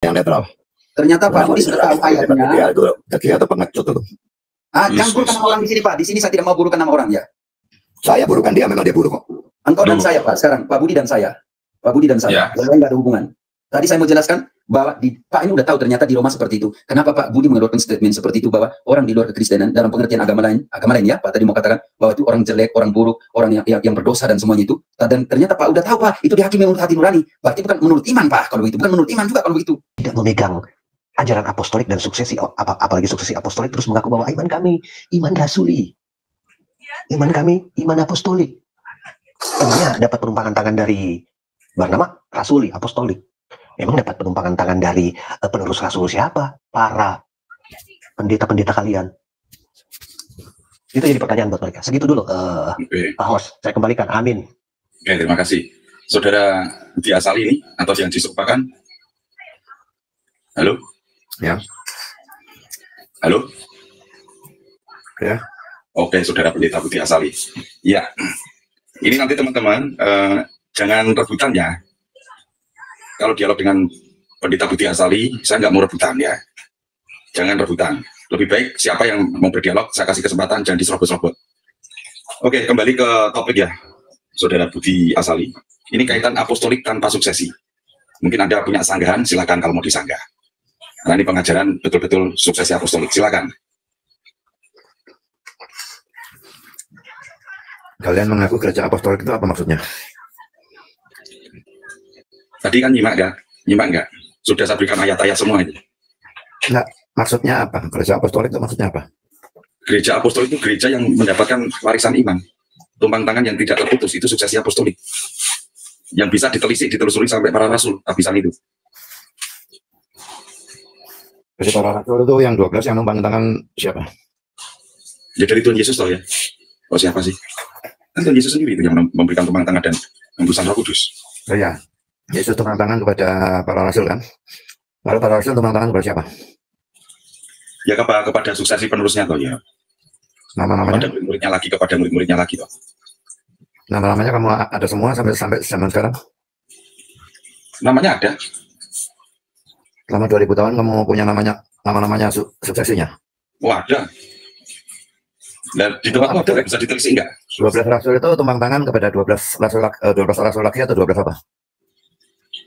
yang netral. Ternyata Pak Budi sudah tahu ayatnya. Dia itu pengecut itu. Jangan burukan nama orang di sini, Pak. Di sini saya tidak mau burukan nama orang ya. Saya burukan dia, memang dia buruk kok. Engkau dan saya, Pak. Sekarang Pak Budi dan saya. Pak Budi dan saya. Yang lain nggak ada hubungan. Tadi saya mau jelaskan bahwa Pak ini udah tahu ternyata di Roma seperti itu. Kenapa Pak Budi mengeluarkan statement seperti itu bahwa orang di luar kekristenan dalam pengertian agama lain ya, Pak tadi mau katakan bahwa itu orang jelek, orang buruk, orang yang berdosa dan semuanya itu. Dan ternyata Pak udah tahu Pak, itu dihakimi menurut hati nurani. Berarti bukan menurut iman Pak kalau begitu, bukan menurut iman juga kalau begitu. Tidak memegang ajaran apostolik dan suksesi, apalagi suksesi apostolik, terus mengaku bahwa iman kami iman rasuli, iman kami iman apostolik. Emangnya dapat penumpangan tangan dari Barnaba rasuli apostolik? Emang dapat penumpangan tangan dari penerus rasul siapa? Para pendeta-pendeta kalian. Itu jadi pertanyaan buat mereka. Segitu dulu, Pak Host. Saya kembalikan. Amin. Oke, terima kasih. Saudara Budi Asali ini, atau yang diserupakan. Halo? Ya. Halo? Ya. Oke, Saudara Pendeta Budi Asali. Ya, ini nanti teman-teman, jangan rebutan ya. Kalau dialog dengan Pendeta Budi Asali, saya nggak mau rebutan ya. Jangan rebutan. Lebih baik siapa yang mau berdialog, saya kasih kesempatan, jangan diserobot-serobot. Oke, kembali ke topik ya, Saudara Budi Asali. Ini kaitan apostolik tanpa suksesi. Mungkin Anda punya sanggahan, silakan kalau mau disanggah. Karena ini pengajaran betul-betul suksesi apostolik, silakan. Kalian mengaku gereja apostolik itu apa maksudnya? Tadi kan nyimak nggak? Sudah saya berikan ayat-ayat semua itu. Enggak, maksudnya apa? Gereja apostolik itu maksudnya apa? Gereja apostolik itu gereja yang mendapatkan warisan iman. Tumpang tangan yang tidak terputus, itu suksesi apostolik. Yang bisa ditelusuri sampai para rasul, habisan itu. Jadi para rasul itu yang 12 yang numpang tangan siapa? Ya dari Tuhan Yesus toh ya. Oh siapa sih? Kan Tuhan Yesus sendiri itu yang memberikan tumpang tangan dan hembusan Roh Kudus. Oh ya, Yesus tumpang tangan kepada para rasul kan? Lalu para rasul tumpang tangan kepada siapa? Ya kepada suksesi penerusnya toh ya. Nama-namanya? Kepada murid-muridnya lagi, kepada murid-muridnya lagi toh. Nama-namanya kamu ada semua sampai zaman sekarang? Namanya ada. Selama 2000 tahun kamu punya nama-namanya suksesinya? Oh ada. Dan di tempat ada bisa ditelisik enggak? 12 rasul itu tumpang tangan kepada 12 rasul lagi atau 12 apa?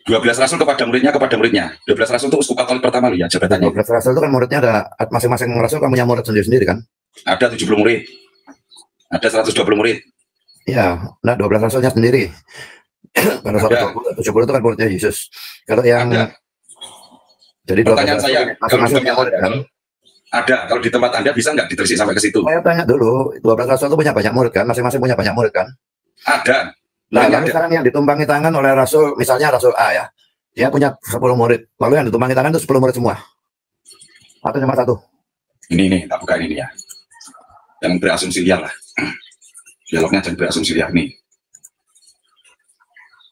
12 rasul kepada muridnya. 12 rasul itu uskup Katolik pertama loh ya jabatannya. 12 rasul itu kan muridnya ada, masing-masing rasul kan punya murid sendiri-sendiri kan? Ada 70 murid. Ada 120 murid. Iya, nah 12 rasulnya sendiri. Pada saat 70 itu kan muridnya Yesus. Kalau yang ada. Jadi pertanyaan saya, kalau di tempat murid, kan? Ada, kalau di tempat Anda bisa nggak ditelisik sampai ke situ? Saya tanya dulu, 12 rasul itu punya banyak murid kan? Masing-masing punya banyak murid kan? Ada. Nah, lalu sekarang yang ditumpangi tangan oleh rasul, misalnya rasul A ya, dia punya 10 murid. Lalu yang ditumpangi tangan itu 10 murid semua? Atau cuma satu? Ini, tak buka ini ya. Yang berasumsi liar lah. Dialognya jangan berasumsi liar nih.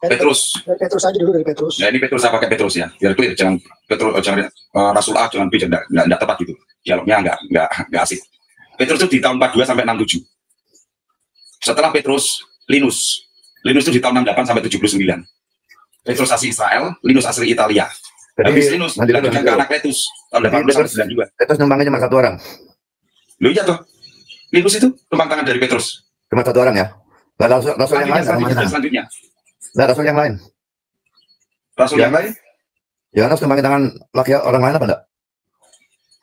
Petrus aja dulu dari Petrus. Ya ini Petrus, saya pakai Petrus ya. Biar clear, jangan Petrus, jangan Rasul A, jangan B, nggak tepat gitu. Dialognya nggak asik. Petrus itu di tahun 42 sampai 67. Setelah Petrus, Linus itu di tahun 68 sampai 79. Petrus asli Israel, Linus asli Italia. Habis Linus dilanjutkan ke anak Petrus tahun 80 sampai 92. Petrus numpangnya cuma satu orang. Loh iya toh. Linus itu tumpang tangan dari Petrus. Cuma satu orang ya. Rasul yang lain selanjutnya. Nah, rasul yang lain. Rasul yang lain? Ya, harus numpangin tangan laki orang lain apa enggak?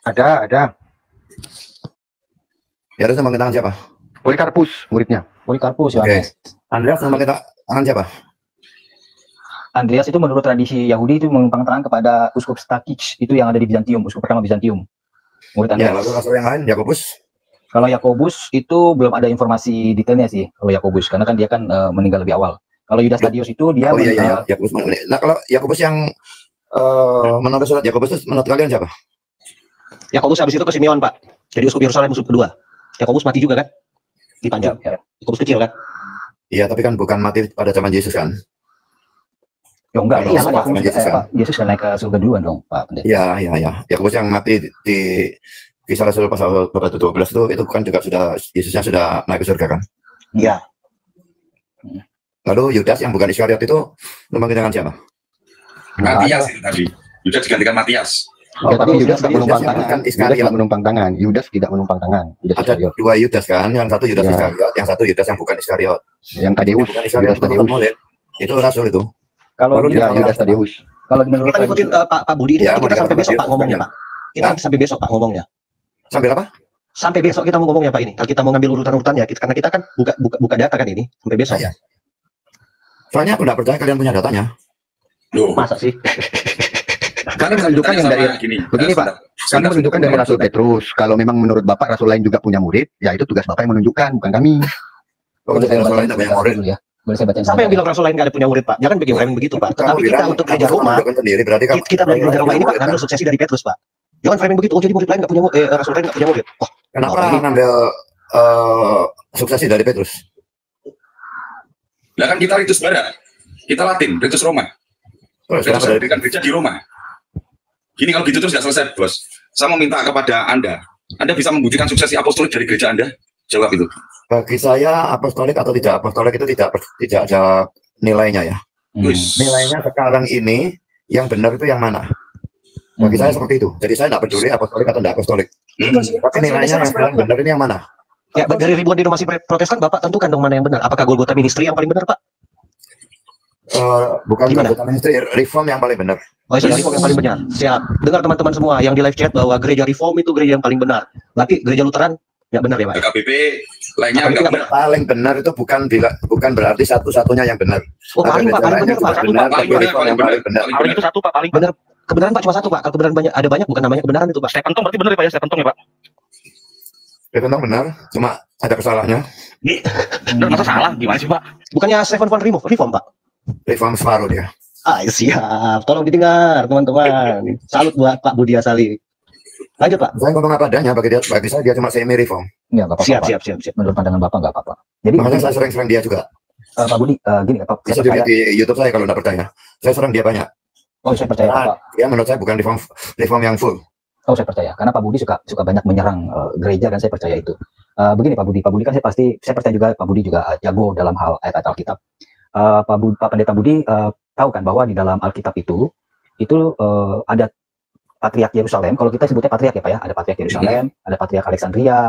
Ada. Ya, harus numpangin tangan siapa? Polikarpus, muridnya. Polikarpus ya. Oke. Andreas numpangin tangan siapa? Andreas itu menurut tradisi Yahudi itu menumpang tangan kepada Uskup Stakis, itu yang ada di Bizantium, Uskup pertama Bizantium. Murid Andreas. Ya, lalu rasul yang lain, Yakobus. Kalau Yakobus itu belum ada informasi detailnya sih, kalau Yakobus, karena kan dia kan meninggal lebih awal. Kalau Yudas Tadius itu dia Yakobus. Nah, kalau Yakobus yang menurut surat Yakobus itu menurut kalian siapa? Yakobus habis itu ke Simeon, Pak. Jadi uskup Yerusalem uskup kedua. Yakobus mati juga kan? Dipanjang. Ya. Yakobus kecil kan? Iya, tapi kan bukan mati pada zaman Yesus kan? Ya enggak, Yesus kan naik ke surga duluan dong, Pak. Iya. Yakobus yang mati di Kisah Rasul pasal 12 itu kan juga Yesusnya sudah naik ke surga kan? Iya. Lalu Yudas yang bukan Iskariot itu numpangin tangan siapa? Matias itu tadi. Yudas digantikan Matias. Ya, tapi Yudas tak menumpang Yudas tangan. bukan Yudas Iskariot. tidak menumpang tangan. Yudas tidak menumpang tangan. Yudas Ada Iskariot. 2 Yudas kan, yang satu Yudas Ya. Iskariot, yang satu Yudas yang bukan Iskariot. Yang Tadeus, Bukan Iskariot Yudas itu Tadeus. murid. Itu rasul itu. Kalau Baru Ya, dia- Yudas Tadeus. kalau menurut Kita ngikutin Pak Budi ini, Ya, nanti kita mau sampai besok dikatakan Pak ngomongnya dia. Pak. Kita sampai besok Pak ngomongnya. Sambil apa? Sampai besok kita mau ngomongnya Pak ini. Kalau kita mau ngambil urutan-urutannya, karena kita kan buka data kan ini sampai besok. Iya. Soalnya aku nggak percaya kalian punya datanya. Loh, Masa sih? Karena menunjukkan yang dari begini, Pak. Kami menunjukkan dari Rasul Petrus. Kalau memang menurut Bapak Rasul lain juga punya murid, ya itu tugas Bapak yang menunjukkan, bukan kami. Oh, boleh jadi saya rasul baca lain tak punya murid. dulu ya. Boleh saya baca Siapa yang bilang Rasul lain nggak ada punya murid Pak? Jangan bikin framing begitu Pak. Tetapi kita untuk gereja Roma, sendiri berarti kan kita belajar gereja Roma ini Pak ngambil suksesi dari Petrus Pak. Jangan framing begitu. Oh jadi murid lain nggak punya Rasul lain nggak punya murid. Oh, kenapa Oh, ngambil suksesi dari Petrus? Lah kan kita ritus barat, kita Latin, ritus Roma. Terus Ritus kenapa dari Anglikan gereja di Roma. Gini kalau gitu terus nggak selesai, Bos. Saya mau minta kepada Anda bisa membuktikan suksesi apostolik dari gereja Anda? Jawab itu. Bagi saya apostolik atau tidak apostolik itu tidak ada nilainya ya. Wis. Nilainya sekarang ini yang benar itu yang mana? Bagi saya seperti itu. Jadi saya tidak peduli apostolik atau tidak apostolik. Tapi nilainya yang benar ini yang mana? ya dari ribuan denominasi Protestan Bapak tentukan dong mana yang benar. Apakah Golgotha Ministry yang paling benar Pak? Bukan Gimana? Golgotha Ministry, Reform yang paling benar. Oh, itu Reform yang paling benar. Siap. Dengar teman-teman semua yang di live chat bahwa gereja Reform itu gereja yang paling benar. Berarti gereja Lutheran nggak benar ya Pak? KBP lainnya KBP enggak nggak benar. Paling benar itu bukan berarti satu-satunya yang benar. Oh paling Pak, paling benar Pak. Satu Pak. Tapi Reform yang paling benar. Paling itu satu Pak, paling benar. Kebenaran Pak cuma satu Pak. Kalau kebenaran banyak ada banyak bukan namanya kebenaran itu Pak. Stephen Tong berarti benar ya Pak ya Stephen Tong ya Pak. Reform benar, cuma ada kesalahannya. Dan masa salah gimana sih Pak? Bukannya Stephen von Reform Pak? Reform separuh dia. Ah siap. Tolong didengar teman-teman. Salut buat Pak Budi Asali. Lanjut Pak. Saya ngomong apa adanya, bagi saya dia cuma semi reform. Enggak apa-apa. Siap Pak. siap siap siap. Menurut pandangan Bapak enggak apa-apa. Jadi Makanya saya sering-sering dia juga. Pak Budi, gini Pak, Bisa saya dilihat percaya. di YouTube saya kalau tidak percaya. Saya sering dia banyak. Oh, saya percaya Nah, Pak. dia menurut saya bukan reform yang full. Oh, saya percaya. Karena Pak Budi suka banyak menyerang gereja dan saya percaya itu. Begini Pak Budi kan saya percaya juga Pak Budi juga jago dalam hal ayat-ayat Alkitab. Pak Pendeta Budi tahu kan bahwa di dalam Alkitab itu ada Patriark Yerusalem. Kalau kita sebutnya Patriark ya Pak ya, ada Patriark Yerusalem, ada Patriark Alexandria,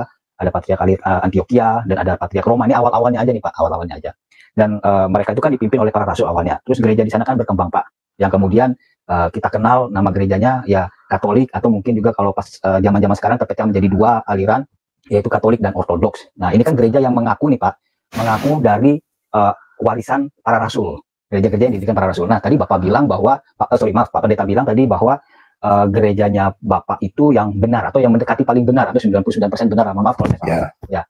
ada Patriark Antioquia, dan ada Patriark Roma. Ini awal-awalnya aja nih Pak, awal-awalnya aja. Dan mereka itu kan dipimpin oleh para rasul awalnya. Terus gereja di sana kan berkembang Pak. Yang kemudian kita kenal nama gerejanya ya Katolik, atau mungkin juga kalau pas zaman-zaman sekarang terpecah menjadi 2 aliran, yaitu Katolik dan Ortodoks. Nah ini kan gereja yang mengaku nih Pak, mengaku dari warisan para rasul. Gereja-gereja yang didirikan para rasul. Nah tadi Bapak bilang bahwa, Pak Pendeta bilang tadi bahwa gerejanya Bapak itu yang benar, atau yang mendekati paling benar, atau 99% benar, maaf kalau saya salah. Ya.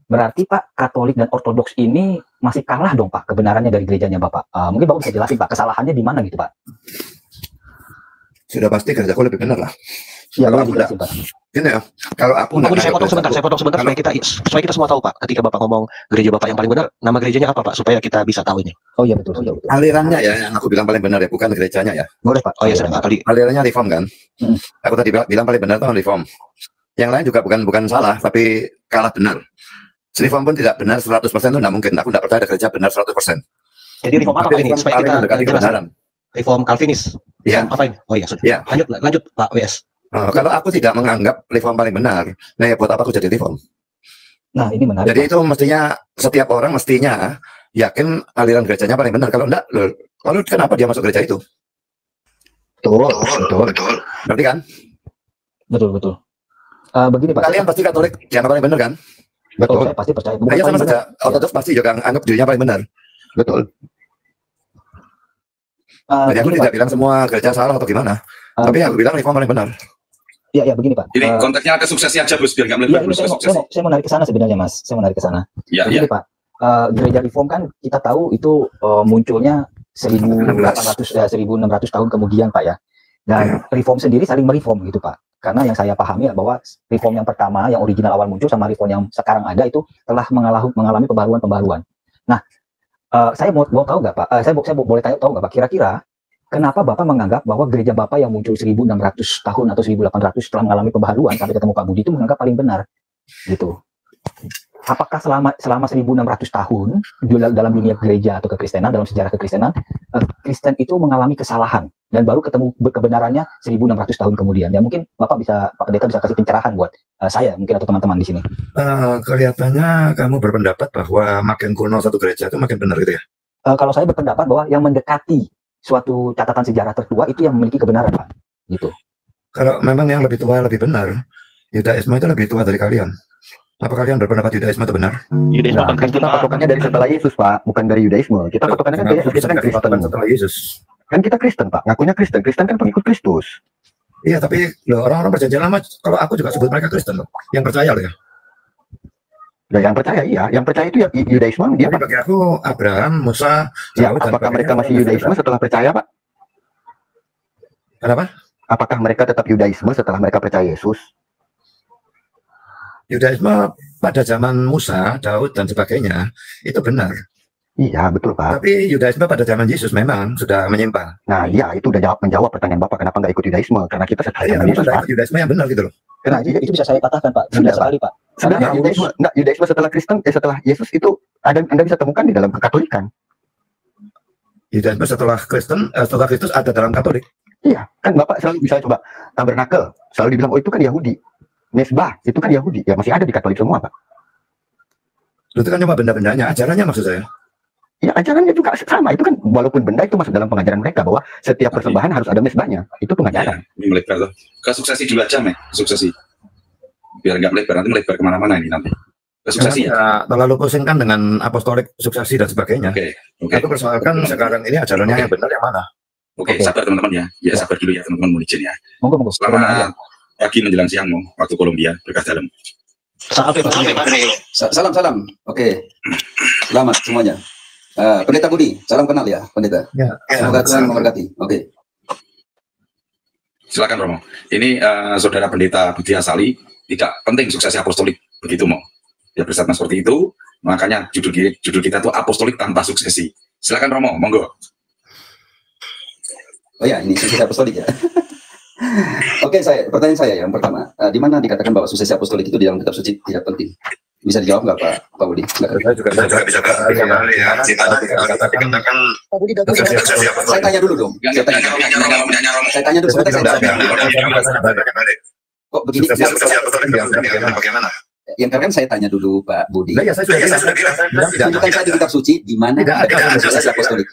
Berarti Pak, Katolik dan Ortodoks ini masih kalah dong Pak kebenarannya dari gerejanya Bapak. Mungkin Bapak bisa jelasin Pak, kesalahannya di mana gitu Pak? Sudah pasti kerjaku lebih benar lah. Ya, Kalau boleh aku dijelasin Pak. Gini ya, kalau aku Pak Budi, saya nggak potong sebentar supaya kita semua tahu Pak. Ketika Bapak ngomong gereja Bapak yang paling benar, nama gerejanya apa Pak? Supaya kita bisa tahu ini. Oh iya betul. alirannya ya yang aku bilang paling benar ya, bukan gerejanya ya. Boleh Pak. Oh iya sudah Pak. Kali Alirannya reform kan. Hmm. Aku tadi bilang paling benar itu reform. Yang lain juga bukan salah, tapi kalah benar. Reform pun tidak benar 100% itu tidak mungkin. Aku tidak percaya ada gereja benar 100%. jadi reform apa Pak ini? Supaya paling kita mendekati jelas. kebenaran. Reform Calvinis. Iya. Apa ini? Oh iya sudah. Iya. Lanjut Pak WS. Kalau aku tidak menganggap reform paling benar, nah ya buat apa aku jadi reform? Nah ini menarik. Jadi itu mestinya setiap orang mestinya yakin aliran gerejanya paling benar. Kalau enggak, lalu kenapa dia masuk gereja itu? Betul. Berarti kan? Betul. Begini Pak. Kalian pasti Katolik dianggap paling benar kan? Betul. Betul. Saya pasti percaya. Nah, iya sama paling saja. benar. Ortodoks pasti juga anggap dirinya paling benar. Betul. Jadi aku Begini, tidak Pak. bilang semua gereja salah atau gimana. Tapi aku bilang reform paling benar. Ya begini Pak. Ini konteksnya ada suksesi aja Bos, biar nggak Ya, melebar ini terus ke saya suksesi. mau narik ke sana sebenarnya Mas. Saya mau narik ke sana. Ya, Begini ya. Pak. Gereja Reform kan kita tahu itu munculnya 1600 tahun kemudian Pak ya. Dan Reform sendiri saling mereform gitu Pak. Karena yang saya pahami bahwa reform yang pertama, yang original awal muncul sama reform yang sekarang ada itu telah mengalami pembaruan. Nah, saya mau tahu nggak Pak? Saya boleh tahu nggak Pak? Kira-kira kenapa Bapak menganggap bahwa gereja Bapak yang muncul 1600 tahun atau 1800 setelah mengalami pembaharuan sampai ketemu Pak Budi itu menganggap paling benar? Gitu. apakah selama 1.600 tahun dalam dunia gereja atau kekristenan, dalam sejarah kekristenan, Kristen itu mengalami kesalahan dan baru ketemu kebenarannya 1.600 tahun kemudian? Ya mungkin Pak Pendeta bisa kasih pencerahan buat saya mungkin atau teman-teman di sini. Kelihatannya kamu berpendapat bahwa makin kuno satu gereja itu makin benar gitu ya? Kalau saya berpendapat bahwa yang mendekati suatu catatan sejarah tertua itu yang memiliki kebenaran, Pak. Gitu. Kalau memang yang lebih tua lebih benar, Yudaisme itu lebih tua dari kalian. Apa kalian berpendapat Yudaisme itu benar? Yudaisme kan kita patokannya dari setelah Yesus, Pak, bukan dari Yudaisme. Kita patokannya kan dari Yesus, kita kan Kristen. Setelah Yesus. Kan kita Kristen, Pak. Ngakunya Kristen. Kristen kan pengikut Kristus. Iya, tapi loh, orang-orang perjanjian lama, kalau aku juga sebut mereka Kristen loh. Yang percaya loh ya. Nah, yang percaya iya, yang percaya itu ya Yudaisme dia, Pak. Bagi aku Abraham, Musa, Ya, apakah mereka masih Yudaisme setelah percaya, Pak? Kenapa? Apakah mereka tetap Yudaisme setelah mereka percaya Yesus? Yudaisme pada zaman Musa, Daud dan sebagainya itu benar. Iya, betul, Pak. Tapi Yudaisme pada zaman Yesus memang sudah menyimpang. Nah, iya, itu udah menjawab pertanyaan Bapak, kenapa nggak ikut Yudaisme? Karena kita setelah Iya, zaman Yesus, Pak. Yudaisme yang benar gitu loh. Karena Itu bisa saya patahkan, Pak. Sudah sekali, Pak. sebenarnya Yudaisme setelah Kristen, setelah Yesus itu Anda bisa temukan di dalam Kekatolikan. Yudaisme setelah Kristen, setelah Kristus ada dalam Katolik. Iya, kan Bapak selalu bisa coba tabernakel, selalu dibilang, oh itu kan Yahudi. Mesbah, itu kan Yahudi. Ya masih ada di Katolik semua, Pak. Itu kan cuma benda-bendanya, ajarannya maksud saya. Ya ajarannya juga sama, itu kan walaupun benda itu masuk dalam pengajaran mereka bahwa setiap persembahan harus ada mesbahnya. Itu pengajaran. Ini melebar loh. Ke suksesi dulu aja, suksesi. Biar nggak melebar, nanti melebar kemana-mana ini nanti. Ke suksesi ya. Terlalu pusingkan dengan apostolik, suksesi dan sebagainya. Oke. Aku persoalkan sekarang ini ajarannya yang benar yang mana? Oke, sabar teman-teman ya. Ya sabar dulu ya teman-teman, mohon izin ya. Monggo. Selamat pagi menjelang siang, waktu Kolombia, berkah dalam. Salam. Oke. Selamat semuanya. Pendeta Budi, salam kenal ya, Pendeta. Ya. Semoga Tuhan memberkati. Oke. Silakan Romo. Ini saudara Pendeta Budi Asali, tidak penting suksesi apostolik, begitu mau. Dia bersama seperti itu, makanya judul kita itu apostolik tanpa suksesi. Silakan Romo, monggo. Oh ya, ini suksesi apostolik ya. Oke, pertanyaan saya yang pertama, di mana dikatakan bahwa suksesi apostolik itu di dalam kitab suci tidak penting? Bisa dijawab nggak Pak Budi? Saya juga bisa kembali ya. Dikatakan Saya tanya dulu dong. Saya tanya dulu. Kok begini? Bagaimana? Yang kan saya tanya dulu Pak Budi. Ya, saya sudah bilang. Tunjukkan saya di kitab suci di mana ada suksesi apostolik.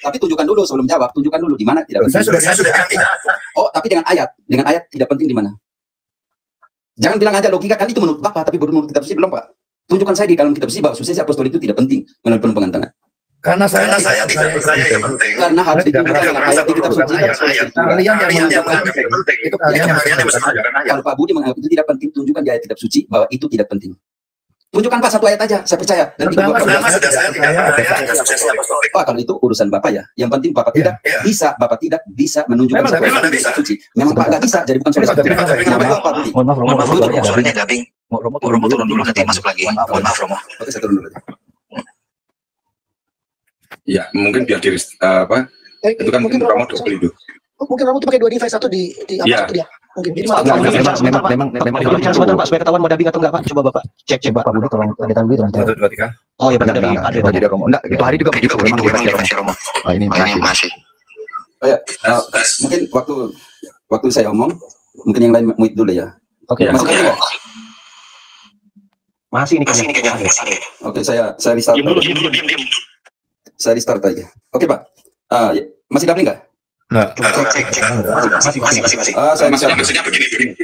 Tapi tunjukkan dulu sebelum jawab. Tunjukkan dulu di mana tidak penting. Saya sudah. Oh, tapi dengan ayat tidak penting di mana? Jangan bilang aja logika kan itu menurut Bapak, tapi baru menurut kitab suci belum Pak. Tunjukkan saya di dalam kitab suci bahwa suksesi apostolik itu tidak penting melalui penumpang tangan. Karena saya tidak percaya yang penting. Karena harus ditunjukkan dengan ayat di kitab suci. Kalian yang penting. Itu kalian yang bisa menunjukkan ayat. Kalau Pak Budi menganggap itu tidak penting, tunjukkan di ayat kitab suci bahwa itu tidak penting. Tunjukkan Pak satu ayat aja, saya percaya. Dan sudah saya tidak percaya ada suksesi apostolik. Pak, kalau itu urusan Bapak ya. Yang penting Bapak Bapak tidak bisa menunjukkan kitab suci. Memang Pak nggak bisa, jadi bukan saudara. Kenapa Pak Budi? Mohon maaf, Romo. Suaranya dubbing. Romo turun dulu nanti masuk lagi. Mohon maaf Romo. Oke, saya turun dulu. Ya, mungkin biar diri itu kan mungkin Romo double itu. Mungkin Romo tuh pakai 2 device, satu di apa dia? Mungkin. Jadi memang Bicara sebentar Pak, supaya ketahuan mau dubbing atau enggak Pak? Coba Bapak cek Pak Budi, tolong Pendeta Budi tolong. 1, 2, 3. Oh iya benar, ada Romo. Enggak, itu hari juga begitu. Memang dia Romo. Ini masih. Oh ya, mungkin waktu saya omong, mungkin yang lain mute dulu ya. Oke. Masuk lagi nggak? Masih ini kayaknya. Oke, saya restart. Diam. Saya restart aja. Oke Pak. Masih dubbing nggak? Nah, Masih. Maksudnya begini.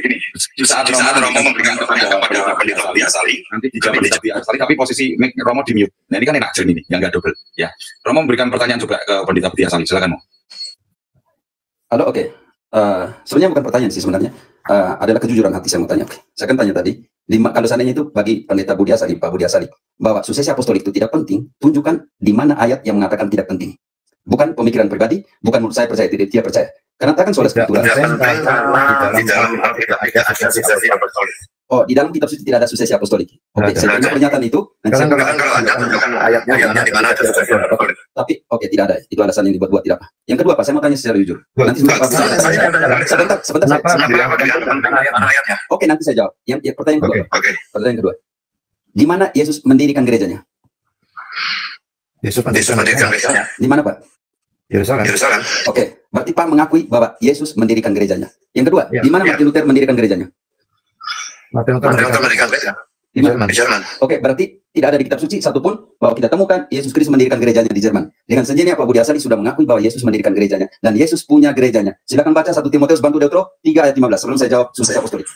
Di saat Romo memberikan pertanyaan kepada Pendeta Budi Asali, nanti dijawab Pendeta Budi Asali, tapi posisi mic Romo di mute. Nah ini kan enak jernih ini, yang nggak double. Ya, Romo memberikan pertanyaan juga ke Pendeta Budi Asali. Silakan Mo. Halo, oke. Sebenarnya bukan pertanyaan sih sebenarnya. Adalah kejujuran hati saya mau tanya. Oke. Saya kan tanya tadi, kalau seandainya itu bagi Pendeta Budi Asali, Pak Budi Asali, bahwa suksesi apostolik itu tidak penting, tunjukkan di mana ayat yang mengatakan tidak penting. Bukan pemikiran pribadi, bukan menurut saya percaya tidak percaya. Karena kan soal skriptura. Di dalam Alkitab ada suksesi apostolik. Oh, di dalam kitab suci tidak ada suksesi apostolik. Oke, saya terima pernyataan itu. Kalau Anda tunjukkan ayatnya di mana ada suksesi apostolik. Tapi oke, tidak ada. Itu alasan yang dibuat-buat tidak apa. Yang kedua, Pak, saya mau tanya secara jujur. Nanti sebentar. Oke, nanti saya jawab. Yang pertanyaan kedua. Pertanyaan kedua. di mana Yesus mendirikan gerejanya? Yesus mendirikan gerejanya. Di mana, Pak? Yerusalem. Oke, berarti Pak mengakui bahwa Yesus mendirikan gerejanya. Yang kedua, di mana Martin Luther mendirikan gerejanya? Martin Luther mendirikan gereja di Jerman. Oke, berarti tidak ada di kitab suci satupun bahwa kita temukan Yesus Kristus mendirikan gerejanya di Jerman. Dengan sendirinya Pak Budi Asali sudah mengakui bahwa Yesus mendirikan gerejanya dan Yesus punya gerejanya. Silakan baca 1 Timotius bantu Deutro 3 ayat 15 sebelum saya jawab suksesi apostolik.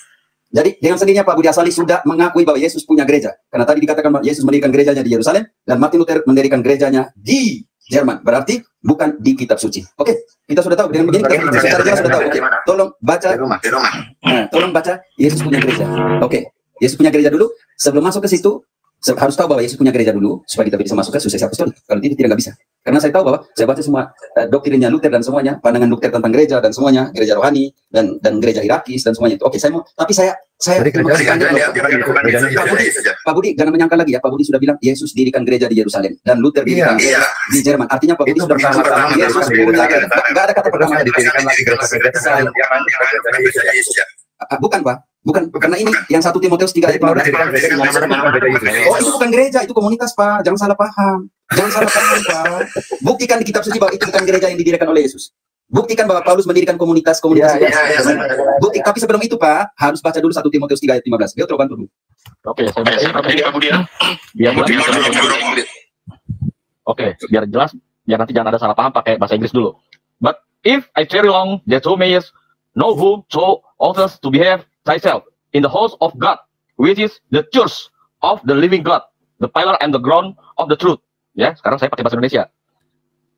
Jadi dengan sendirinya Pak Budi Asali sudah mengakui bahwa Yesus punya gereja. Karena tadi dikatakan bahwa Yesus mendirikan gerejanya di Yerusalem dan Martin Luther mendirikan gerejanya di Jerman. Berarti bukan di kitab suci. Oke, kita sudah tahu. Dengan begini kita secara jelas sudah tahu. Oke, tolong baca. Nah, tolong baca Yesus punya gereja. Oke, Yesus punya gereja dulu. Sebelum masuk ke situ, harus tahu bahwa Yesus punya gereja dulu supaya kita bisa masuk ke suksesi apostolik. Kalau tidak nggak bisa. Karena saya tahu bahwa saya baca semua doktrinnya Luther dan semuanya, pandangan Luther tentang gereja dan semuanya, gereja rohani dan gereja hierarkis dan semuanya itu. Oke, saya mau, tapi saya Pak Budi jangan menyangka lagi ya. Pak Budi sudah bilang Yesus dirikan gereja di Yerusalem dan Luther dirikan gereja di Jerman. Artinya Pak Budi sudah bersama Yesus punya gereja. Nggak ada kata pertama didirikan lagi gereja. Bukan Pak, bukan karena ini yang 1 Timotius 3 ayat 15. Oh, itu bukan gereja, itu komunitas Pak. Jangan salah paham. Jangan salah paham Pak. Buktikan di kitab suci bahwa itu bukan gereja yang didirikan oleh Yesus. Buktikan bahwa Paulus mendirikan komunitas. Bukti, tapi sebelum itu Pak, harus baca dulu 1 Timotius 3 ayat 15. Dia terbantu dulu. Oke, saya baca Pak Budi ya. Biar jelas. Oke, biar jelas, biar nanti jangan ada salah paham pakai bahasa Inggris dulu. But if I carry along that so mayest know whom so others to behave thyself in the house of God, which is the church of the living God, the pillar and the ground of the truth. Ya, sekarang saya pakai bahasa Indonesia.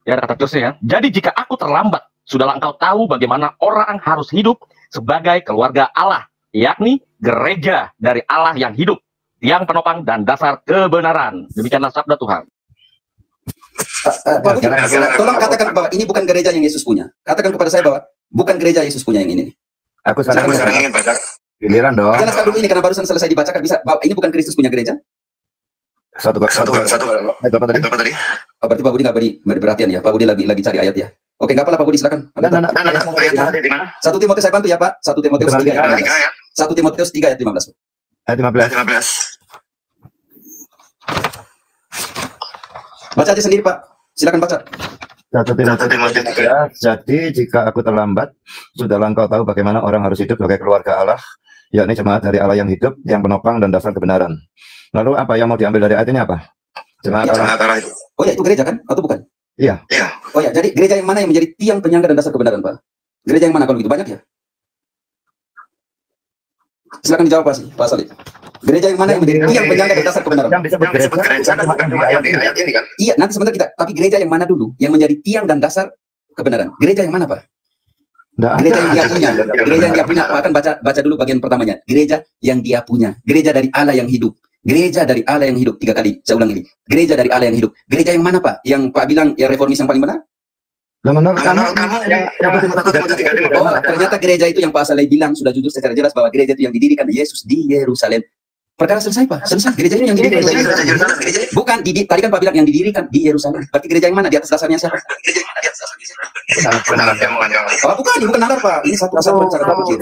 Ya, ada kata church-nya ya. Jadi jika aku terlambat, sudahlah engkau tahu bagaimana orang harus hidup sebagai keluarga Allah, yakni gereja dari Allah yang hidup, yang penopang dan dasar kebenaran. Demikianlah sabda Tuhan. Pak Budi, tolong katakan bahwa ini bukan gereja yang Yesus punya. Katakan kepada saya bahwa bukan gereja Yesus punya yang ini. Aku sekarang ingin baca giliran dong. Jelaskan dulu ini karena barusan selesai dibacakan bisa. Bahwa ini bukan Kristus punya gereja. Satu. Apa tadi? Oh, berarti Pak Budi nggak beri perhatian ya. Pak Budi lagi cari ayat ya. Oke, nggak apa-apa Pak Budi silakan. 1 Timotius saya bantu ya Pak. 1 Timotius 3 ayat 15. 1 Timotius 3 ayat 15. Ayat 15. Baca aja sendiri Pak. Silakan baca. 1 Timotius 3. Jadi jika aku terlambat, sudahlah engkau tahu bagaimana orang harus hidup sebagai keluarga Allah, yakni jemaat dari Allah yang hidup, yang penopang dan dasar kebenaran. Lalu apa yang mau diambil dari ayat ini apa? Jemaat Allah. Oh ya, itu gereja kan? Atau bukan? Iya. Oh ya, jadi gereja yang mana yang menjadi tiang penyangga dan dasar kebenaran Pak? Gereja yang mana kalau gitu? Banyak ya? Silakan dijawab Pak Salih. Gereja yang mana yang menjadi tiang penyangga dan dasar kebenaran? Yang disebut gereja di ayat ini kan? Iya, nanti sebentar kita. Tapi gereja yang mana dulu yang menjadi tiang dan dasar kebenaran? Gereja yang mana Pak? Gereja yang dia punya. Gereja yang dia punya. Pak akan baca dulu bagian pertamanya. Gereja yang dia punya. Gereja dari Allah yang hidup. Gereja dari Allah yang hidup. 3 kali saya ulang ini. Gereja dari Allah yang hidup. Gereja yang mana Pak? Yang Pak bilang yang reformis yang paling benar? Menurut kamu ternyata gereja itu yang Pak Saleh bilang sudah jujur secara jelas bahwa gereja itu yang didirikan Yesus di Yerusalem. Perkara selesai Pak, selesai. Gereja ini yang didirikan bukan tadi kan Pak bilang yang didirikan di Yerusalem. Berarti gereja yang mana di atas dasarnya siapa? Oh, bukan nalar Pak. Ini satu cara berpikir.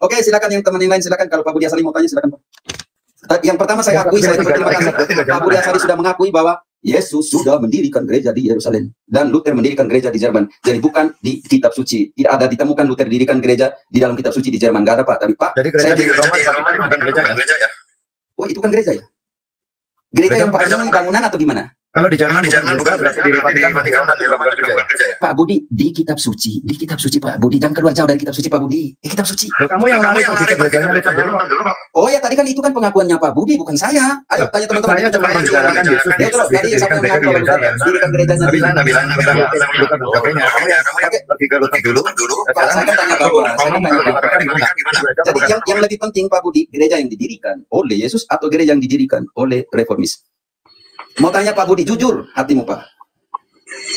Oke, silakan yang teman yang lain silakan. Kalau Pak Budi Asali mau tanya silakan Pak. Yang pertama saya akui, saya terima kasih. Pak Budi Asali sudah mengakui bahwa Yesus sudah mendirikan gereja di Yerusalem dan Luther mendirikan gereja di Jerman. Jadi bukan di kitab suci. Tidak ada ditemukan Luther dirikan gereja di dalam kitab suci di Jerman. Nggak ada Pak. Tapi Pak, jadi gereja di Roma bukan gereja ya? Oh, itu kan gereja ya? Gereja yang Pak bangunan atau gimana? Kalau di Jerman bukan berarti di Vatikan bukan gereja. Pak Budi, di kitab suci Pak Budi, jangan keluar jauh dari kitab suci Pak Budi. Kitab suci. Kamu yang lari ke gerejanya dulu. Oh ya, tadi kan itu kan pengakuannya Pak Budi, bukan saya. Ayo tanya teman-teman. Saya cuma menjelaskan Yesus. Ya terus tadi siapa yang mengaku dirikan gerejanya? Bilang bukan sebagainya. Kamu yang pergi ke Luther dulu. Pak, saya kan tanya Bapak. Jadi yang lebih penting Pak Budi, gereja yang didirikan oleh Yesus atau gereja yang didirikan oleh reformis? Mau tanya Pak Budi, jujur hatimu Pak.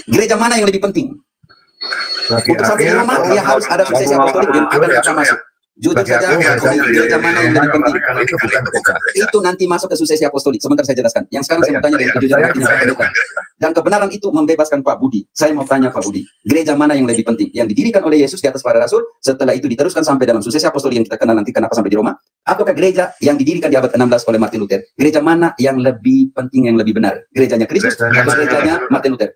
Gereja mana yang lebih penting? Untuk sampai di Roma, dia harus ada suksesi apostolik dan akan bisa masuk. Jujur Bagi saja, aku, gereja mana yang lebih penting? itu bukan gereja. Itu nanti masuk ke suksesi apostolik. Sebentar saya jelaskan. Yang sekarang saya mau tanya dari kejujuran hatinya Pak Pendeta. Dan kebenaran itu membebaskan Pak Budi. Saya mau tanya Pak Budi, gereja mana yang lebih penting? Yang didirikan oleh Yesus di atas para rasul, setelah itu diteruskan sampai dalam suksesi apostolik yang kita kenal nanti kenapa sampai di Roma? Ataukah gereja yang didirikan di abad 16 oleh Martin Luther? Gereja mana yang lebih penting, yang lebih benar? Gerejanya Kristus atau gerejanya Martin Luther?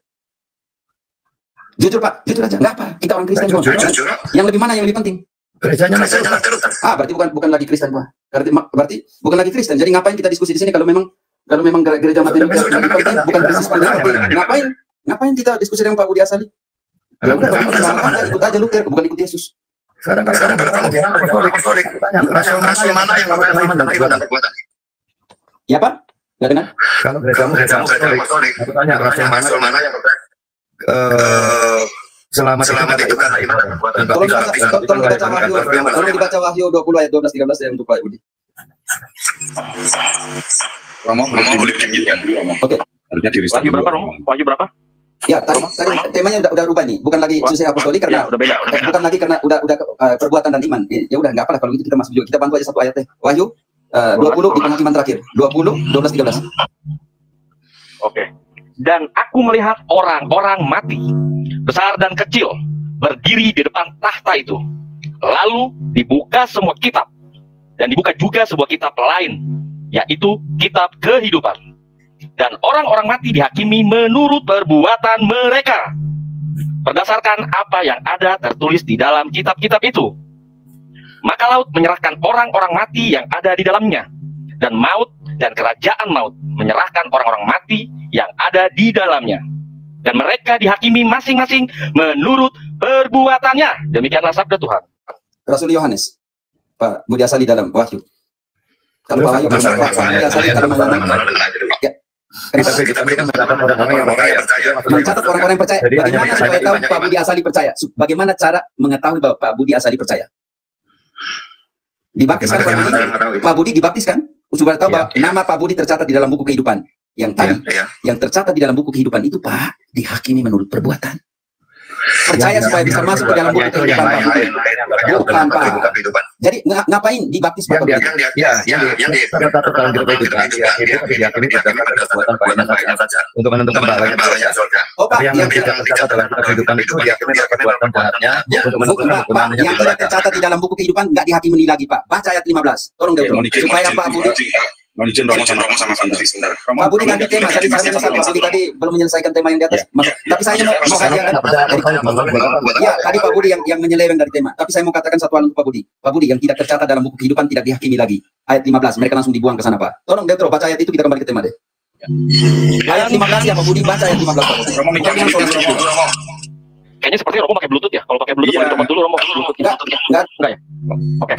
Jujur Pak, jujur aja. Enggak apa? Kita orang Kristen. Yang lebih mana yang lebih penting? Gerejanya Martin Luther. Berarti bukan lagi Kristen Pak. Berarti bukan lagi Kristen. Jadi ngapain kita diskusi di sini kalau memang gereja Martin Luther bukan Kristus Pak? Ngapain kita diskusi dengan Pak Budi Asali? Ya udah, ikut aja Luther, bukan ikut Yesus. Sekarang apostolik. Rasul mana yang melakukan iman dan perbuatan? Ya Pak? Nggak dengar? Kalau gerejamu apostolik, aku tanya rasul mana yang selamat itu karena iman dan perbuatan. Tolong dibaca Wahyu 20 ayat 12-13 ya untuk Pak Budi. Romo boleh diingatkan dulu, Romo. Oke. Harusnya di restart dulu. Wahyu berapa? Ya, tadi temanya udah rubah nih, bukan lagi suksesi apostolik karena udah beda. bukan lagi karena udah perbuatan dan iman. Ya udah enggak apa-apa kalau gitu kita masuk juga. Kita bantu aja satu ayat deh. Wahyu 20 di penghakiman terakhir. 20 12-13. Oke. Dan aku melihat orang-orang mati, besar dan kecil, berdiri di depan tahta itu. Lalu dibuka semua kitab, dan dibuka juga sebuah kitab lain, yaitu kitab kehidupan. Dan orang-orang mati dihakimi menurut perbuatan mereka, berdasarkan apa yang ada tertulis di dalam kitab-kitab itu. Maka laut menyerahkan orang-orang mati yang ada di dalamnya, dan maut dan kerajaan maut menyerahkan orang-orang mati yang ada di dalamnya. Dan mereka dihakimi masing-masing menurut perbuatannya. Demikianlah sabda Tuhan. Rasul Yohanes, Pak Budi Asali dalam Wahyu. Kalau Pak Wahyu, Pak Budi Asali kalau ya. Kita berikan mencatat orang-orang yang percaya. Mencatat orang-orang yang percaya. Bagaimana supaya tahu Pak Budi Asali percaya? Bagaimana cara mengetahui bahwa Pak Budi Asali percaya? Dibaptiskan Pak Budi dibaptiskan supaya tahu bahwa nama Pak Budi tercatat di dalam buku kehidupan. Yang tadi yang tercatat di dalam buku kehidupan itu Pak dihakimi menurut perbuatan. Percaya supaya bisa masuk ke dalam buku kehidupan Pak Budi. Bukan Pak. Jadi ngapain dibaptis Pak Budi? Yang tercatat dalam buku kehidupan dihakimi berdasarkan perbuatan Pak saja untuk menentukan balanya surga. Oh Pak, yang tidak tercatat dalam buku kehidupan itu dihakimi perbuatan jahatnya untuk menentukan hukumannya. Yang tidak tercatat di dalam buku kehidupan nggak dihakimi lagi Pak. Baca ayat 15. Tolong deh supaya Pak Budi. Mohon izin Romo sama Fanda sebentar. Pak Budi ganti tema. Tadi saya menyesal Pak Budi tadi belum menyelesaikan tema yang di atas. Tapi saya mau hadiahkan. Ya, tadi Pak Budi yang menyeleweng dari tema. Tapi saya mau katakan satu hal untuk Pak Budi. Pak Budi yang tidak tercatat dalam buku kehidupan tidak dihakimi lagi. Ayat 15, mereka langsung dibuang ke sana Pak. Tolong Detro baca ayat itu, kita kembali ke tema deh. Ayat 15 ya Pak Budi, baca ayat 15 Pak Budi. Romo minta Romo. Kayaknya seperti Romo pakai Bluetooth ya. Kalau pakai Bluetooth teman dulu Romo. Enggak ya. Oke.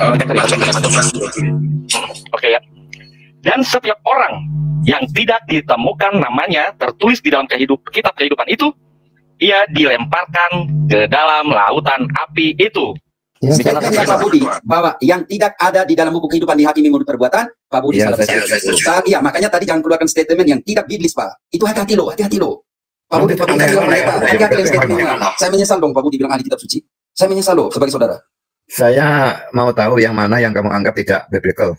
Oke ya. Dan setiap orang yang tidak ditemukan namanya tertulis di dalam kitab kehidupan itu, ia dilemparkan ke dalam lautan api itu. Statementnya Pak Budi bahwa yang tidak ada di dalam buku kehidupan dihakimi menurut perbuatan, Pak Budi selesai. Iya, makanya tadi jangan keluarkan statement yang tidak biblis Pak. Itu hati-hati loh. Pak Budi hati-hati statementnya. Saya menyesal dong Pak Budi bilang ahli kitab suci. Saya menyesal loh sebagai saudara. Saya mau tahu yang mana yang kamu anggap tidak biblical.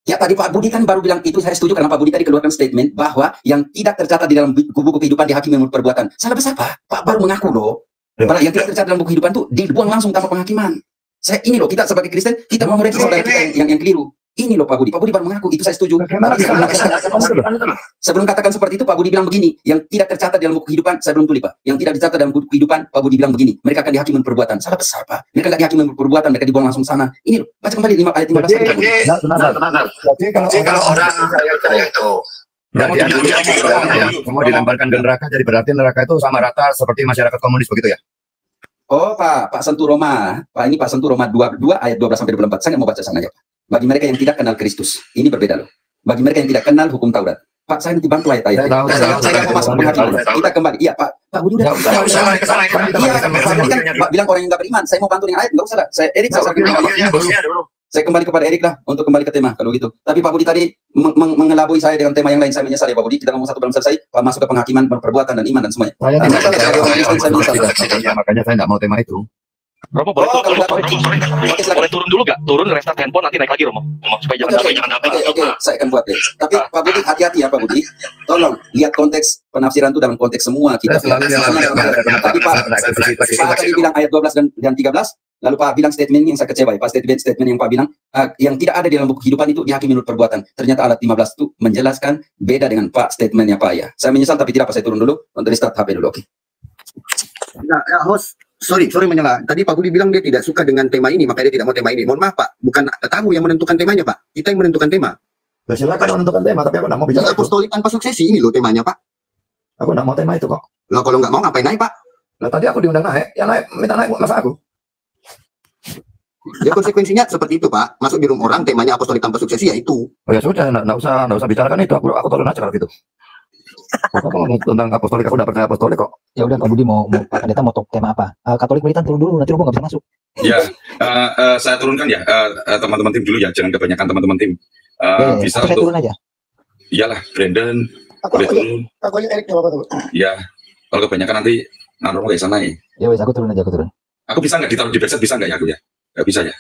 Ya tadi Pak Budi kan baru bilang itu, saya setuju karena Pak Budi tadi keluarkan statement bahwa yang tidak tercatat di dalam buku kehidupan dihakimi menurut perbuatan. Salah besar Pak baru mengaku loh. Bahwa yang tidak tercatat dalam buku kehidupan itu dibuang langsung tanpa penghakiman. Ini loh, kita sebagai Kristen kita mau mereka saudara kita yang keliru. Ini loh Pak Budi baru mengaku, itu saya setuju. Sebelum katakan seperti itu Pak Budi bilang begini, yang tidak tercatat dalam buku kehidupan, saya belum tulis Pak. Yang tidak tercatat dalam buku kehidupan, Pak Budi bilang begini, mereka akan dihakimi menurut perbuatan. Salah besar Pak. Mereka nggak dihakimi menurut perbuatan, mereka dibuang langsung sana. Ini loh, baca kembali ayat 15. Jadi kalau orang percaya itu mau dilemparkan ke neraka, jadi berarti neraka itu sama rata seperti masyarakat komunis begitu ya? Oh Pak Sentu Roma, Pak ini Pak Sentu Roma 2 ayat 12-24. Saya nggak mau baca sana ya Pak. Bagi mereka yang tidak kenal Kristus, ini berbeda loh. Bagi mereka yang tidak kenal hukum Taurat, Pak saya nanti bantu ayat-ayat. Saya nggak mau masuk penghakiman. Kita kembali. Iya Pak Budi udah. Iya Pak Budi kan Pak bilang orang yang nggak beriman. Saya mau bantu dengan ayat, nggak usah lah. Saya kembali kepada Erik lah untuk kembali ke tema kalau gitu. Tapi Pak Budi tadi mengelabui saya dengan tema yang lain. Saya menyesal ya Pak Budi. Kita ngomong satu belum selesai. Pak masuk ke penghakiman, perbuatan dan iman dan semuanya. Makanya saya nggak mau tema itu. Romo boleh Oh, kalau nggak- Oke, silakan. boleh turun dulu gak? Turun, restart handphone, nanti naik lagi Romo. Supaya jangan Oke, oke, saya akan buat deh. Tapi Pak Budi, hati-hati ya Pak Budi. Tolong lihat konteks penafsiran itu dalam konteks semua kita. Selalu Tadi Pak tadi bilang ayat 12 dan 13, lalu Pak bilang statement yang saya kecewa ya. Pak statement yang Pak bilang yang tidak ada di dalam buku kehidupan itu dihakimi menurut perbuatan. Ternyata ayat 15 itu menjelaskan beda dengan Pak statementnya Pak ya. Saya menyesal tapi tidak apa, saya turun dulu untuk restart HP dulu. Oke. Nah, host, sorry menyela. Tadi Pak Budi bilang dia tidak suka dengan tema ini, makanya dia tidak mau tema ini. Mohon maaf Pak, bukan tamu yang menentukan temanya Pak. Kita yang menentukan tema. Silakan menentukan tema, tapi aku nggak mau bicara Ini apostolik tanpa suksesi ini loh temanya Pak. Aku nggak mau tema itu kok. Lah kalau nggak mau ngapain naik Pak? Lah tadi aku diundang naik, yang naik minta naik masa aku. Ya konsekuensinya seperti itu Pak. Masuk di room orang temanya apostolik tanpa suksesi ya itu. Oh ya sudah, nggak usah bicarakan itu. Aku turun aja kalau gitu. Aku ngomong tentang apostolik, aku nggak percaya apostolik kok. Ya udah Pak Budi mau Pak Pendeta mau tema apa? Katolik militan turun dulu, nanti Romo nggak bisa masuk. Ya, saya turunkan ya teman-teman tim dulu ya, jangan kebanyakan teman-teman tim. Bisa saya untuk turun aja. iyalah Brandon Aku boleh turun. aku aja Erik apa tuh? Ya, kalau kebanyakan nanti Romo kayak sana ya. Ya wes, aku turun aja, aku turun. Aku bisa nggak ditaruh di backset, bisa nggak ya aku ya? Nggak bisa ya?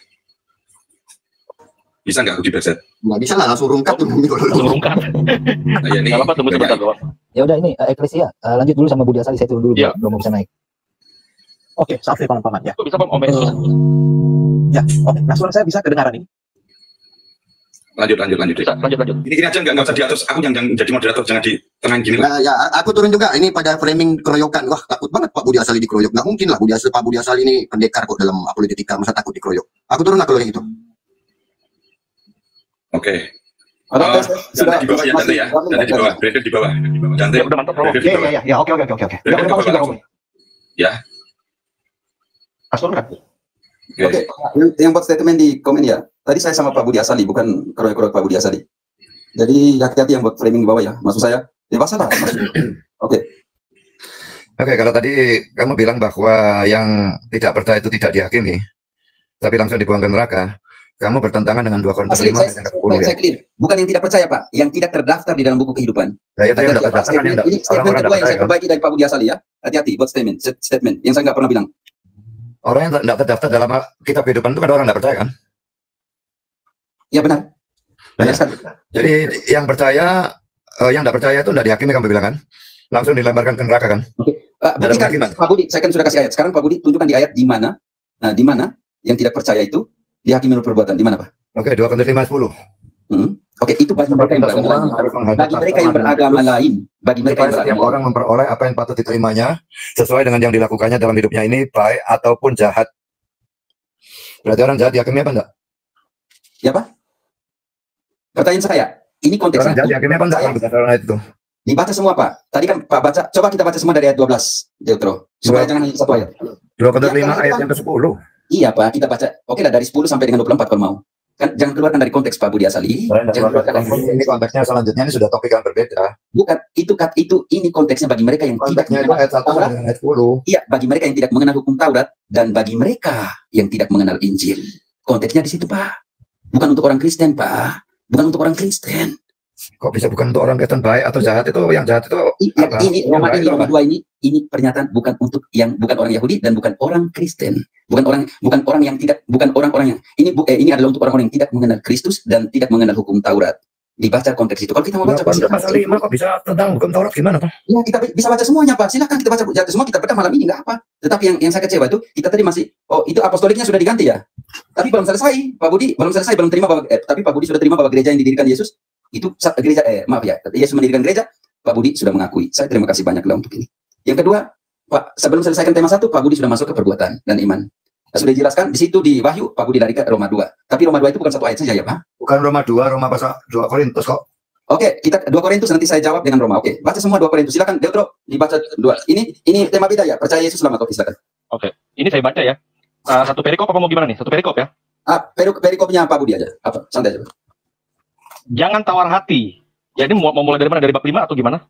Bisa nggak aku di backset? Nggak bisa lah langsung rungkat tuh. Langsung rungkat. Nah, ya, ini Gak apa-apa, tunggu sebentar banyak. Bro. Ya udah ini Eklesia, lanjut dulu sama Budi Asali, saya turun dulu, Iya. Romo bisa naik. Oke, saat saya paman ya. Kok bisa Om Om? Ya, oke. Nah, suara saya bisa kedengaran ini. Lanjut. Bisa, lanjut. Ini aja nggak usah diatur. Aku yang jadi moderator, jangan di tengah gini lah. Nah, ya, aku turun juga. Ini pada framing keroyokan. Wah, takut banget Pak Budi Asali dikeroyok. Nggak mungkin lah Pak Budi Asali ini pendekar kok dalam apologetika. Masa takut dikeroyok? Aku turun lah kalau yang itu. Oke. Ada Dante di bawah ya, Dante ya. Dante di bawah, Brandon di bawah. Dante. Ya udah mantap Romo. Brandon di bawah. Ya, oke. Ya, Brandon udah di bagus bawah juga, langsung. Romo. Ya. Asal kan? Oke. Oke, yang buat statement di komen ya. Tadi saya sama Pak Budi Asali, bukan keroyok-keroyok Pak Budi Asali. Jadi hati-hati yang buat framing di bawah ya. Maksud saya, dewasa lah. Oke. Oke, kalau tadi kamu bilang bahwa yang tidak percaya itu tidak dihakimi, tapi langsung dibuang ke neraka, kamu bertentangan dengan 2 Korintus 5 ayat yang ke-10 ya. Saya clear. Bukan yang tidak percaya Pak, yang tidak terdaftar di dalam buku kehidupan. Nah, itu yang tidak terdaftar kan, yang Ini statement orang-orang kedua yang tidak saya percaya kan. perbaiki dari Pak Budi Asali ya. Hati-hati buat statement yang saya nggak pernah bilang. Orang yang tidak terdaftar dalam kitab kehidupan itu kan orang tidak percaya kan. Ya benar. Benar sekali. Jadi yang percaya, yang tidak percaya itu tidak dihakimi kamu bilang kan. Langsung dilemparkan ke neraka kan. Budi kan, Pak Budi, saya kan sudah kasih ayat. Sekarang Pak Budi tunjukkan di ayat di mana, di mana yang tidak percaya itu dihakimi menurut perbuatan. Di mana Pak? Oke, 2 Korintus 5:10. Oke, itu bagi mereka yang beragama lain. Bagi mereka yang beragama lain, bagi mereka yang Setiap beragama orang memperoleh apa yang patut diterimanya sesuai dengan yang dilakukannya dalam hidupnya ini, baik ataupun jahat. Berarti orang jahat dihakimi apa enggak? Ya Pak? Pertanyaan saya, ini Orang konteksnya. jahat dihakimi apa enggak kalau berdasarkan ayat itu? Dibaca semua Pak. Tadi kan Pak baca, coba kita baca semua dari ayat 12, Deutero. Supaya jangan hanya satu ayat. 2 Korintus Ya, 5 ayat yang ke-10. Iya Pak, kita baca. Oke lah dari 10 sampai dengan 24 kalau mau. Kan jangan keluarkan dari konteks Pak Budi Asali. Jangan keluarkan dari Ini konteksnya selanjutnya, ini sudah topik yang berbeda. bukan itu ini konteksnya bagi mereka yang tidak Konteksnya itu mengenal ayat 1 Taurat. dengan ayat 10. Iya, bagi mereka yang tidak mengenal hukum Taurat dan bagi mereka yang tidak mengenal Injil. Konteksnya di situ, Pak. Bukan untuk orang Kristen, Pak. Bukan untuk orang Kristen. Kok bisa bukan untuk orang Kristen baik atau jahat itu? Yang jahat itu apa? Ini Yang Roma baik ini itu Roma apa? 2 ini pernyataan bukan untuk yang bukan orang Yahudi dan bukan orang Kristen. Bukan orang yang tidak bukan orang-orang yang ini adalah untuk orang-orang yang tidak mengenal Kristus dan tidak mengenal hukum Taurat. Dibaca konteks itu. Kalau kita mau baca Pasal 5 kok bisa tentang hukum Taurat gimana Pak? ya kita bisa baca semuanya Pak. Silakan kita baca semua, kita bedah malam ini nggak apa. Tetapi yang saya kecewa itu kita tadi masih itu apostoliknya sudah diganti ya. Tapi belum selesai Pak Budi, belum terima bahwa tapi Pak Budi sudah terima bahwa gereja yang didirikan Yesus itu gereja maaf ya, Yesus mendirikan gereja, Pak Budi sudah mengakui. Saya terima kasih banyak lah untuk ini. Yang kedua, Pak, sebelum selesaikan tema 1, Pak Budi sudah masuk ke perbuatan dan iman. Sudah dijelaskan di situ di Wahyu, Pak Budi lari ke Roma 2. Tapi Roma 2 itu bukan satu ayat saja ya, Pak. Bukan Roma 2, Roma pasal 2 Korintus kok. Oke, kita 2 Korintus nanti saya jawab dengan Roma. Oke, baca semua 2 Korintus. Silakan Deutro dibaca 2. Ini tema beda ya, percaya Yesus selamat. Oke, silakan. Oke, ini saya baca ya. Satu perikop apa mau gimana nih? Satu perikop ya. Perikopnya Pak Budi aja. Apa? Santai aja. Jangan tawar hati. Jadi mau mulai dari mana? Dari bab 5 atau gimana?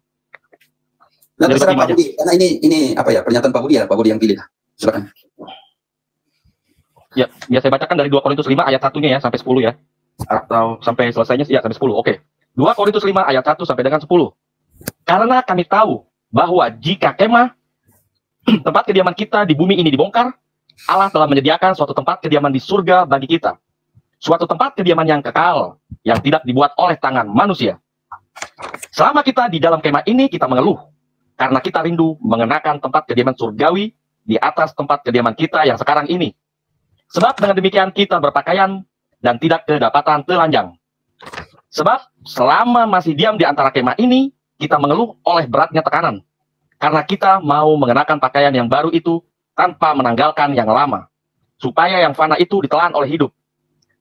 Nah, Dari terserah bab Pak 5 Budi. Karena ini apa ya? Pernyataan Pak Budi ya, Pak Budi yang pilih. Silakan. Ya, saya bacakan dari 2 Korintus 5 ayat 1-nya ya sampai 10 ya. Atau sampai selesainya ya sampai 10. Oke. 2 Korintus 5 ayat 1 sampai dengan 10. Karena kami tahu bahwa jika kemah tempat kediaman kita di bumi ini dibongkar, Allah telah menyediakan suatu tempat kediaman di surga bagi kita. Suatu tempat kediaman yang kekal, yang tidak dibuat oleh tangan manusia. Selama kita di dalam kemah ini, kita mengeluh. Karena kita rindu mengenakan tempat kediaman surgawi di atas tempat kediaman kita yang sekarang ini. Sebab dengan demikian kita berpakaian dan tidak kedapatan telanjang. Sebab selama masih diam di antara kemah ini, kita mengeluh oleh beratnya tekanan. Karena kita mau mengenakan pakaian yang baru itu tanpa menanggalkan yang lama. Supaya yang fana itu ditelan oleh hidup.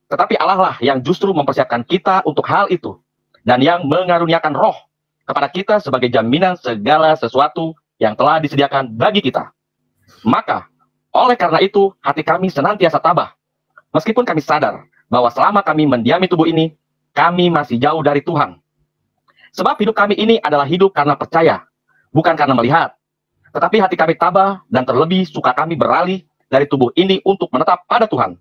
Tetapi Allah lah yang justru mempersiapkan kita untuk hal itu. Dan yang mengaruniakan roh kepada kita sebagai jaminan segala sesuatu yang telah disediakan bagi kita. Maka, oleh karena itu, hati kami senantiasa tabah. Meskipun kami sadar bahwa selama kami mendiami tubuh ini, kami masih jauh dari Tuhan. Sebab hidup kami ini adalah hidup karena percaya, bukan karena melihat. Tetapi hati kami tabah dan terlebih suka kami beralih dari tubuh ini untuk menetap pada Tuhan.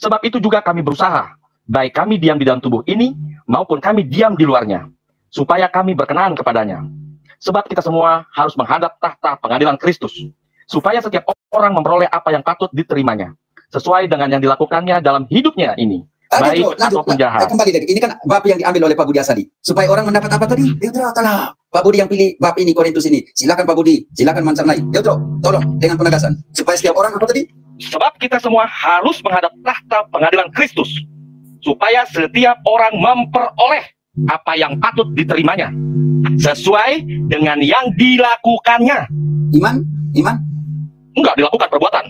Sebab itu juga kami berusaha, baik kami diam di dalam tubuh ini, maupun kami diam di luarnya, supaya kami berkenan kepadanya. Sebab kita semua harus menghadap tahta pengadilan Kristus, supaya setiap orang memperoleh apa yang patut diterimanya, sesuai dengan yang dilakukannya dalam hidupnya ini, baik ataupun jahat. Kembali lagi, ini kan bab yang diambil oleh Pak Budi Asali, supaya orang mendapat apa tadi? Yaudra, Pak Budi yang pilih bab ini, Korintus ini. Silakan Pak Budi, silakan Mancarnai. Yaudra, tolong dengan penegasan, supaya setiap orang apa tadi? Sebab kita semua harus menghadap tahta pengadilan Kristus, supaya setiap orang memperoleh apa yang patut diterimanya, sesuai dengan yang dilakukannya. Iman? Enggak, dilakukan perbuatan.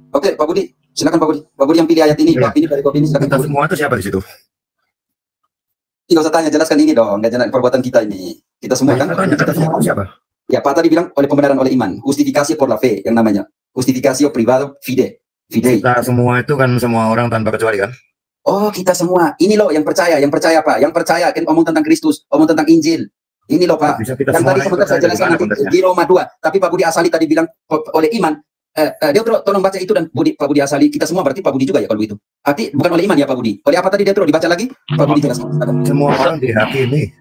Oke, Pak Budi, silakan Pak Budi. Pak Budi yang pilih ayat ini, bab ini, dari bab ini, silakan. Kita semua itu siapa di situ? Tidak usah tanya, jelaskan ini dong, nggak jalan perbuatan kita ini. Kita semua kan? Kita semua siapa? Ya, Pak tadi bilang oleh pembenaran oleh iman, justifikasi por la fe yang namanya, justifikasi privado fide. Kita semua itu kan semua orang tanpa kecuali kan? Oh, kita semua. Ini loh yang percaya Pak. Yang percaya kan omong tentang Kristus, omong tentang Injil. Ini loh Pak. Yang tadi sebentar saya jelaskan nanti di Roma 2. Tapi Pak Budi Asali tadi bilang oleh iman. Dia tolong baca itu, dan Pak Budi Asali, kita semua berarti Pak Budi juga ya kalau begitu. Arti bukan oleh iman ya Pak Budi. Oleh apa tadi dia dibaca lagi? Pak Budi jelaskan. Semua orang dihakimi.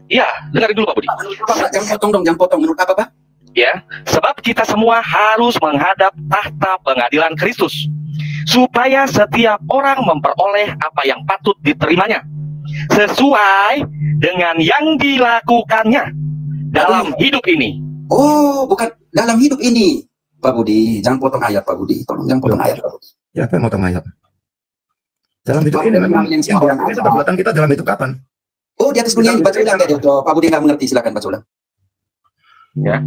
Iya, dengar dulu Pak Budi. Jangan potong dong, jangan potong. Menurut apa Pak? Ya, sebab kita semua harus menghadap tahta pengadilan Kristus, supaya setiap orang memperoleh apa yang patut diterimanya, sesuai dengan yang dilakukannya dalam hidup ini. Oh, bukan dalam hidup ini. Pak Budi, jangan potong ayat Pak Budi. Tolong jangan potong ayat Pak Budi. Ya, apa yang potong ayat? Dalam hidup ini memang yang itu perbuatan kita dalam hidup kapan? Oh, di atas dunia ini, baca ulang deh. Pak Budi nggak mengerti, silakan baca ulang. Ya,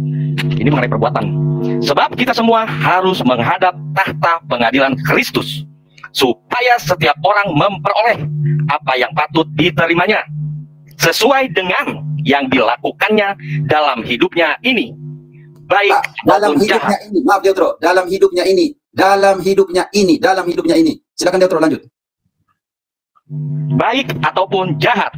ini mengenai perbuatan. Sebab kita semua harus menghadap tahta pengadilan Kristus, supaya setiap orang memperoleh apa yang patut diterimanya, sesuai dengan yang dilakukannya dalam hidupnya ini, baik dalam ataupun hidupnya jahat. ini. Maaf Deutro, dalam hidupnya ini. Silakan Deutro lanjut. Baik ataupun jahat.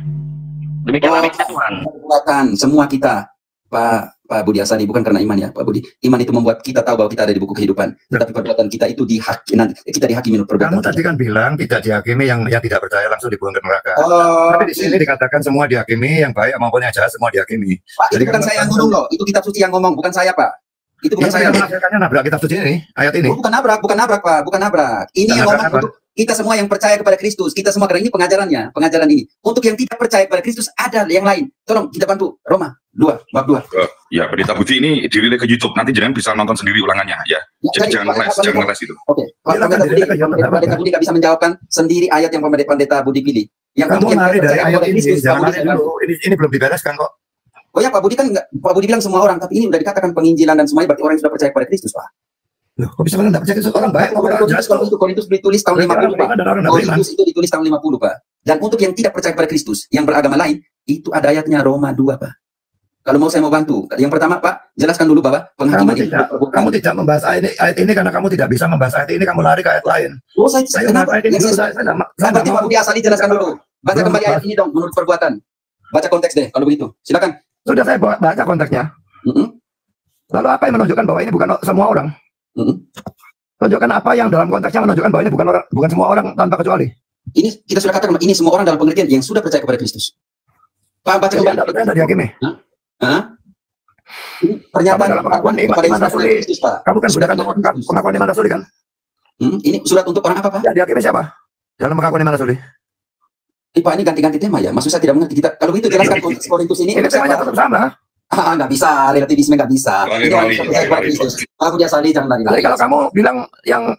Demikianlah Tuhan. Perbuatan semua kita, Pak Budi Asali, bukan karena iman ya Pak Budi. Iman itu membuat kita tahu bahwa kita ada di buku kehidupan. Tetapi perbuatan kita itu kita dihakimi menurut perbuatan. Kamu tadi kan bilang tidak dihakimi, yang tidak percaya langsung dibuang ke neraka. Tapi di sini dikatakan semua dihakimi, yang baik maupun yang jahat semua dihakimi. Pak, itu bukan saya yang ngomong loh. Itu kitab suci yang ngomong, bukan saya Pak. Itu bukan saya. Menafsirkannya nabrak kitab suci ini, ayat ini. Bukan nabrak Pak, bukan nabrak. Ini yang ngomong untuk kita semua yang percaya kepada Kristus. Kita semua, karena ini pengajaran ini. Untuk yang tidak percaya kepada Kristus ada yang lain. Tolong kita bantu. Roma 2, bab 2. Ya, Pendeta Budi ini dirilis ke YouTube. Nanti jangan bisa nonton sendiri ulangannya ya. Jadi jangan ngeles itu. Oke. Pendeta Budi nggak bisa menjawabkan sendiri ayat yang Pendeta Budi pilih. Yang kamu lari dari ayat ini, jangan lari dulu. Ini belum dibereskan kok. Oh ya, Pak Budi kan Pak Budi bilang semua orang, tapi ini udah dikatakan penginjilan dan semuanya, berarti orang yang sudah percaya kepada Kristus, Pak. Loh, kok bisa tidak percaya Kristus? Orang baik. Korintus ditulis tahun 50, Pak. Korintus itu ditulis tahun 50, Pak. Dan untuk yang tidak percaya kepada Kristus, yang beragama lain, itu ada ayatnya Roma 2, Pak. Kalau mau saya mau bantu. Yang pertama, Pak, jelaskan dulu bahwa penghakiman kamu tidak membahas ayat ini karena kamu tidak bisa membahas ayat ini, kamu lari ke ayat lain. Oh, kenapa? Berarti Pak Budi Asali jelaskan dulu. Baca kembali ayat ini dong, menurut perbuatan. Baca konteks deh, kalau begitu. Silakan. Sudah saya baca konteksnya. Lalu apa yang menunjukkan bahwa ini bukan semua orang? Tunjukkan apa yang dalam konteksnya menunjukkan bahwa ini bukan semua orang tanpa kecuali. Ini kita sudah katakan, ini semua orang dalam pengertian yang sudah percaya kepada Kristus. Pak, baca kembali. Anda percaya tidak dihakimi? Ini pernyataan dalam pengakuan iman rasuli. Kamu kan sudah kan pengakuan iman rasuli kan? Ini surat untuk orang apa, Pak? Ya, dihakimi siapa? Dalam pengakuan iman rasuli. Pak, ini ganti-ganti tema ya. Maksud saya tidak mengerti. Kita kalau itu jelaskan konteks Korintus ini. Ini temanya tetap sama. Nggak bisa, relativisme nggak bisa. Ini harus percaya kepada Kristus. Aku dia salih, jangan lari. Jadi kalau kamu bilang yang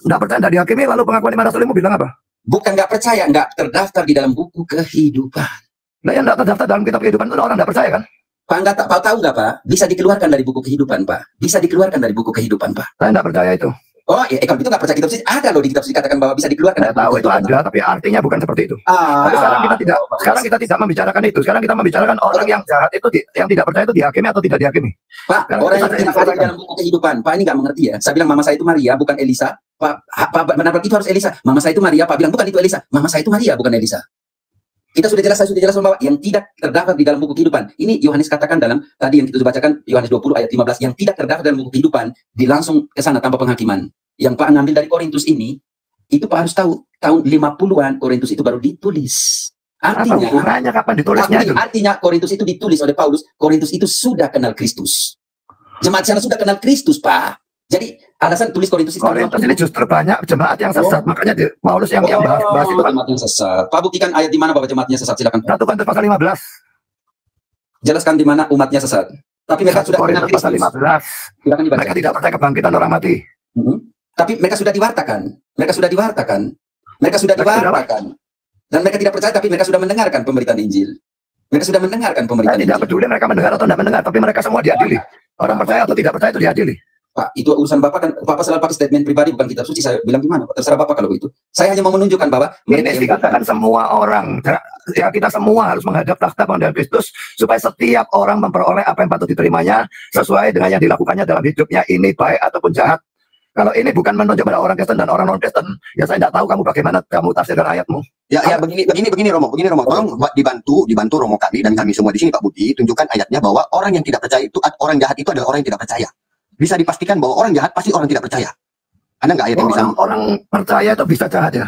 nggak percaya nggak dihakimi, lalu pengakuan iman rasulimu bilang apa? Bukan nggak percaya, nggak terdaftar di dalam buku kehidupan. Nah, yang nggak terdaftar dalam kitab kehidupan itu orang nggak percaya kan? Pak, nggak tahu nggak, Pak? Bisa dikeluarkan dari buku kehidupan, Pak. Bisa dikeluarkan dari buku kehidupan, Pak. Saya nggak percaya itu. Oh, ya, kalau itu nggak percaya kitab suci, ada loh di kitab suci katakan bahwa bisa dikeluarkan. Saya tahu itu ada, tapi artinya bukan seperti itu. Tapi sekarang kita tidak membicarakan itu. Sekarang kita membicarakan orang yang jahat itu, yang tidak percaya itu dihakimi atau tidak dihakimi. Pak, orang yang tidak ada dalam buku kehidupan. Pak, ini nggak mengerti ya. Saya bilang mama saya itu Maria, bukan Elisa. Pak, benar itu harus Elisa. Mama saya itu Maria. Pak bilang bukan itu Elisa. Mama saya itu Maria, bukan Elisa. Kita sudah jelas, saya sudah jelas bahwa yang tidak terdaftar di dalam buku kehidupan. Ini Yohanes katakan dalam tadi yang kita bacakan Yohanes 20 ayat 15, yang tidak terdaftar dalam buku kehidupan dilangsung ke sana tanpa penghakiman. Yang Pak ngambil dari Korintus ini, itu Pak harus tahu tahun 50-an Korintus itu baru ditulis. Artinya kapan ditulisnya? Artinya Korintus itu ditulis oleh Paulus. Korintus itu sudah kenal Kristus. Jemaat sana sudah kenal Kristus, Pak. Jadi alasan tulis Korintus itu. Korintus ini justru banyak jemaat yang sesat, makanya Paulus yang bahas itu kan. Jemaat yang sesat. Pak buktikan ayat di mana bahwa jemaatnya sesat, silakan. 1 Korintus pasal 15. Jelaskan di mana umatnya sesat. Tapi mereka sudah kenal Kristus. Pasal 15. Silakan dibaca. Mereka tidak percaya kebangkitan orang mati. Tapi mereka sudah diwartakan. Mereka sudah diwartakan. Mereka sudah diwartakan. Dan mereka tidak percaya, tapi mereka sudah mendengarkan pemberitaan Injil. Mereka sudah mendengarkan pemberitaan Injil. Tidak peduli mereka mendengar atau tidak mendengar, tapi mereka semua diadili. Orang percaya atau tidak percaya itu diadili. Pak, itu urusan Bapak kan. Bapak selalu pakai statement pribadi, bukan kitab suci. Saya bilang gimana? Terserah Bapak kalau itu. Saya hanya mau menunjukkan bahwa ini dikatakan semua orang. Ya, kita semua harus menghadap takhta pengadilan Kristus supaya setiap orang memperoleh apa yang patut diterimanya sesuai dengan yang dilakukannya dalam hidupnya, ini baik ataupun jahat. Kalau ini bukan menunjuk pada orang Kristen dan orang non Kristen, ya saya tidak tahu kamu bagaimana kamu tafsirkan ayatmu. Ya begini Romo, tolong dibantu Romo kami dan kami semua di sini Pak Budi, tunjukkan ayatnya bahwa orang yang tidak percaya itu, orang jahat itu adalah orang yang tidak percaya. Bisa dipastikan bahwa orang jahat pasti orang tidak percaya. Ada nggak ayat yang bisa? Orang percaya itu bisa jahat ya?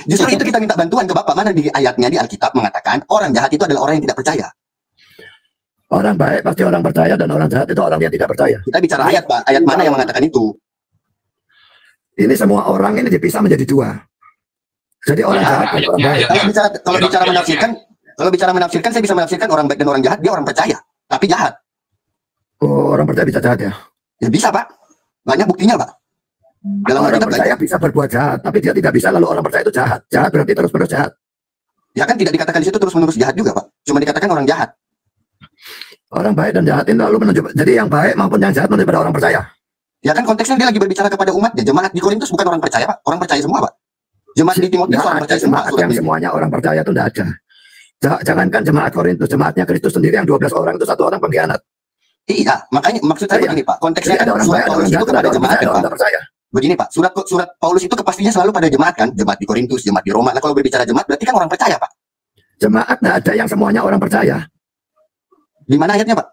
Justru itu kita minta bantuan ke Bapak, mana di ayatnya di Alkitab mengatakan orang jahat itu adalah orang yang tidak percaya. Orang baik pasti orang percaya dan orang jahat itu orang yang tidak percaya. Kita bicara ayat, Pak. Ayat mana yang mengatakan itu? Ini semua orang ini dipisah menjadi dua. Jadi orang jahat dan orang baik. Kalau bicara menafsirkan, saya bisa menafsirkan orang baik dan orang jahat. Dia orang percaya, tapi jahat. Oh, orang percaya bisa jahat ya? Ya bisa, Pak. Banyak buktinya, Pak. Dalam orang percaya bisa berbuat jahat, tapi dia tidak bisa lalu orang percaya itu jahat. Jahat berarti terus-menerus jahat. Ya kan tidak dikatakan di situ terus-menerus jahat juga, Pak. Cuma dikatakan orang jahat. Orang baik dan jahat ini lalu menunjuk, jadi yang baik maupun yang jahat menunjuk pada orang percaya. Ya kan konteksnya dia lagi berbicara kepada umatnya. Jemaat di Korintus bukan orang percaya, Pak. Orang percaya semua, Pak. Jemaat di Timotius orang percaya semua. Jemaat yang semuanya orang percaya itu tidak ada. Jangankan jemaat Korintus, jemaatnya Kristus sendiri yang 12 orang itu 1 orang pengkhianat. Iya, makanya maksud saya begini, Pak. Konteksnya kan orang baik, orang jahat, kepada jemaat kan, Pak. Percaya. Begini, Pak. Surat Paulus itu kepastinya selalu pada jemaat kan? Jemaat di Korintus, jemaat di Roma. Nah, kalau berbicara jemaat berarti kan orang percaya, Pak. Jemaat tidak ada yang semuanya orang percaya. Di mana ayatnya, Pak?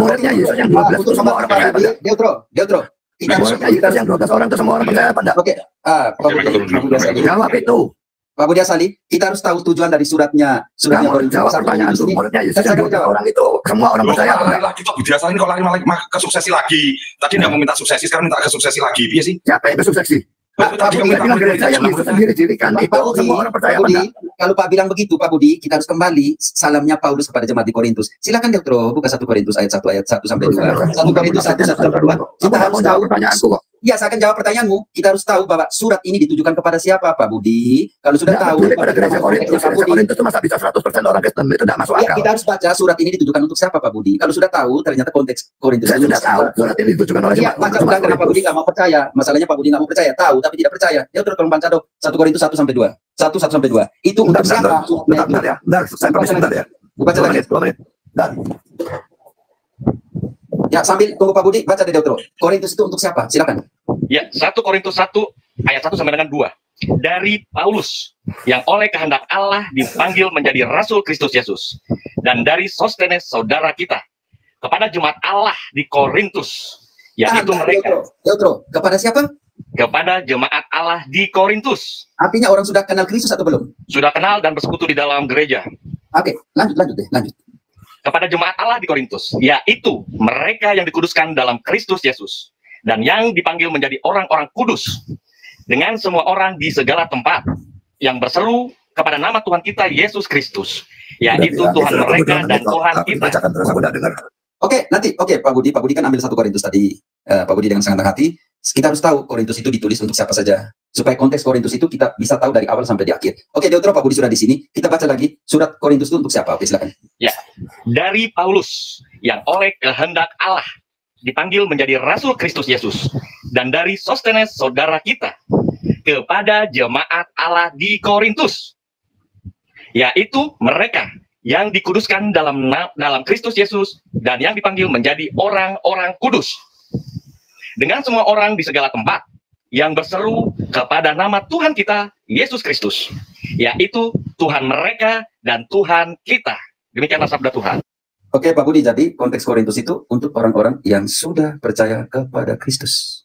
Muridnya Yesus yang 12 itu semua orang percaya. Deutro. Muridnya Yesus yang 12 orang itu semua orang percaya apa enggak? Oke. Jawab itu. Pak Budi Asali, kita harus tahu tujuan dari suratnya. Jawab pertanyaan itu. Muridnya Yesus yang 12 orang itu semua orang percaya apa enggak? Lagi Pak Budi Asali kok lari ke suksesi lagi. Tadi nggak mau minta suksesi, sekarang minta ke suksesi lagi. Iya sih? Siapa yang bersuksesi? Pak Budi bilang gereja yang Yesus sendiri dirikan itu semua orang percaya apa enggak? Kalau Pak bilang begitu, Pak Budi, kita harus kembali salamnya Paulus kepada jemaat di Korintus. Silakan Deutro, buka 1 Korintus ayat 1 sampai 2. 1 Korintus 1 sampai 2. Kita harus tahu pertanyaanku kok. Ya, saya akan jawab pertanyaanmu. Kita harus tahu bahwa surat ini ditujukan kepada siapa, Pak Budi. Kalau sudah tahu pada gereja Korintus, itu masa bisa 100% orang Kristen, itu tidak masuk akal. Kita harus baca surat ini ditujukan untuk siapa, Pak Budi. Kalau sudah tahu, ternyata konteks Korintus. Saya sudah tahu surat ini ditujukan oleh siapa. Baca bukan karena Pak Budi nggak mau percaya. Masalahnya Pak Budi nggak mau percaya, tahu tapi tidak percaya. Ya udah tolong baca dong. 1 Korintus 1 sampai 2. 1 sampai 2. Itu untuk siapa? Bentar ya. Bentar, saya permisi bentar ya. Baca lagi. 2 menit. Bentar. Ya, sambil tunggu Pak Budi, baca deh Deutro. Korintus itu untuk siapa? Silakan. Ya, 1 Korintus 1 ayat 1 sampai dengan 2. Dari Paulus yang oleh kehendak Allah dipanggil menjadi Rasul Kristus Yesus, dan dari Sostenes saudara kita kepada jemaat Allah di Korintus, yaitu mereka. Deutro, kepada siapa? Kepada jemaat Allah di Korintus. Artinya orang sudah kenal Kristus atau belum? Sudah kenal dan bersekutu di dalam gereja. Oke, lanjut deh, lanjut. Kepada jemaat Allah di Korintus, yaitu mereka yang dikuduskan dalam Kristus Yesus dan yang dipanggil menjadi orang-orang kudus dengan semua orang di segala tempat yang berseru kepada nama Tuhan kita Yesus Kristus, yaitu Tuhan mereka dan Tuhan kita. Oke, nanti Pak Budi kan ambil 1 Korintus tadi. Pak Budi dengan sangat hati, kita harus tahu Korintus itu ditulis untuk siapa saja. Supaya konteks Korintus itu kita bisa tahu dari awal sampai di akhir. Oke, Deutero, Pak Budi sudah di sini. Kita baca lagi surat Korintus itu untuk siapa? Oke, silakan. Ya, dari Paulus yang oleh kehendak Allah dipanggil menjadi Rasul Kristus Yesus, dan dari Sostenes saudara kita kepada jemaat Allah di Korintus, yaitu mereka yang dikuduskan dalam Kristus Yesus dan yang dipanggil menjadi orang-orang kudus dengan semua orang di segala tempat yang berseru kepada nama Tuhan kita Yesus Kristus, yaitu Tuhan mereka dan Tuhan kita. Demikianlah sabda Tuhan. Oke, Pak Budi, jadi konteks Korintus itu untuk orang-orang yang sudah percaya kepada Kristus.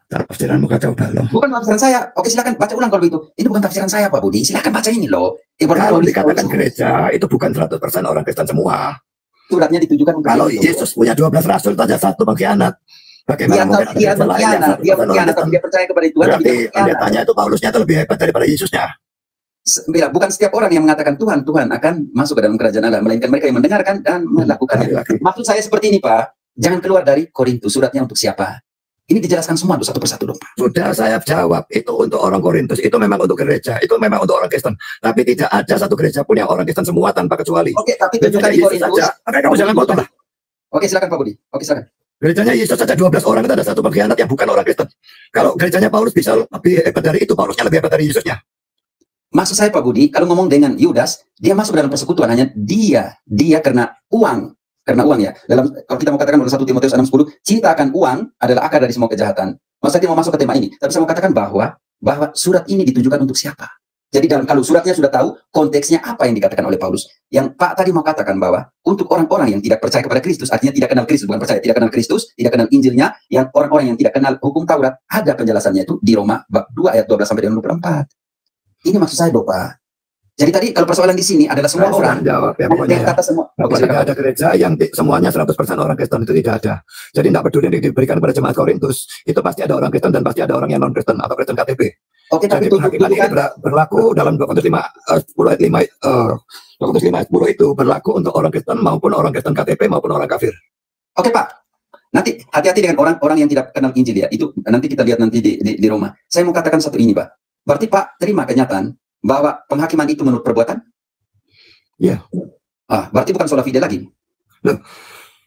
Tafsiranmu kacau balau. Bukan tafsiran saya. Oke, silakan baca ulang kalau itu. Ini bukan tafsiran saya, Pak Budi. Silakan baca ini loh. Kalau dikatakan gereja, itu bukan 100% orang Kristen semua. Suratnya ditujukan untuk kalau Yesus punya 12 rasul, itu aja satu pengkhianat. Bagaimana mungkin dia pengkhianat, tapi dia percaya kepada Tuhan. Berarti pendetanya itu Paulusnya itu lebih hebat daripada Yesusnya. Bukan setiap orang yang mengatakan Tuhan akan masuk ke dalam kerajaan Allah, melainkan mereka yang mendengarkan dan melakukannya. Maksud saya seperti ini, Pak. Jangan keluar dari Korintus. Suratnya untuk siapa? Ini dijelaskan semua satu persatu dong, Pak. Sudah saya jawab, itu untuk orang Korintus, itu memang untuk gereja, itu memang untuk orang Kristen. Tapi tidak ada satu gereja pun yang orang Kristen semua tanpa kecuali. Oke, tapi tunjukkan di Korintus. Oke, kamu jangan potong lah. Oke, silakan Pak Budi. Oke, silakan. Gerejanya Yesus saja 12 orang, itu ada satu pengkhianat yang bukan orang Kristen. Kalau gerejanya Paulus bisa lebih hebat dari itu, Paulusnya lebih hebat dari Yesusnya. Maksud saya Pak Budi, kalau ngomong dengan Yudas, dia masuk dalam persekutuan hanya dia karena uang. Karena uang ya. Kalau kita mau katakan dalam 1 Timotius 6:10, cinta akan uang adalah akar dari semua kejahatan. Maksudnya mau masuk ke tema ini. Tapi saya mau katakan bahwa surat ini ditujukan untuk siapa? Jadi kalau suratnya sudah tahu konteksnya apa yang dikatakan oleh Paulus. Yang Pak tadi mau katakan bahwa untuk orang-orang yang tidak percaya kepada Kristus, artinya tidak kenal Kristus, bukan percaya, tidak kenal Kristus, tidak kenal Injilnya, yang orang-orang yang tidak kenal hukum Taurat, ada penjelasannya itu di Roma bab 2 ayat 12 sampai dengan 24. Ini maksud saya, Bapak. Jadi tadi kalau persoalan di sini adalah semua orang jawab ya, pokoknya kata semua. Tidak ada gereja yang semuanya 100% orang Kristen, itu tidak ada. Jadi tidak peduli yang diberikan kepada jemaat Korintus, itu pasti ada orang Kristen dan pasti ada orang yang non Kristen atau Kristen KTP. Oke, tapi jadi penghakiman ini berlaku dalam 2 Korintus 5 ayat 10 itu berlaku untuk orang Kristen maupun orang Kristen KTP maupun orang kafir. Oke, Pak. Nanti hati-hati dengan orang-orang yang tidak kenal Injil ya. Itu nanti kita lihat nanti di Roma. Saya mau katakan satu ini, Pak. Berarti Pak terima kenyataan bahwa penghakiman itu menurut perbuatan? Iya. Berarti bukan sola fide lagi. Loh.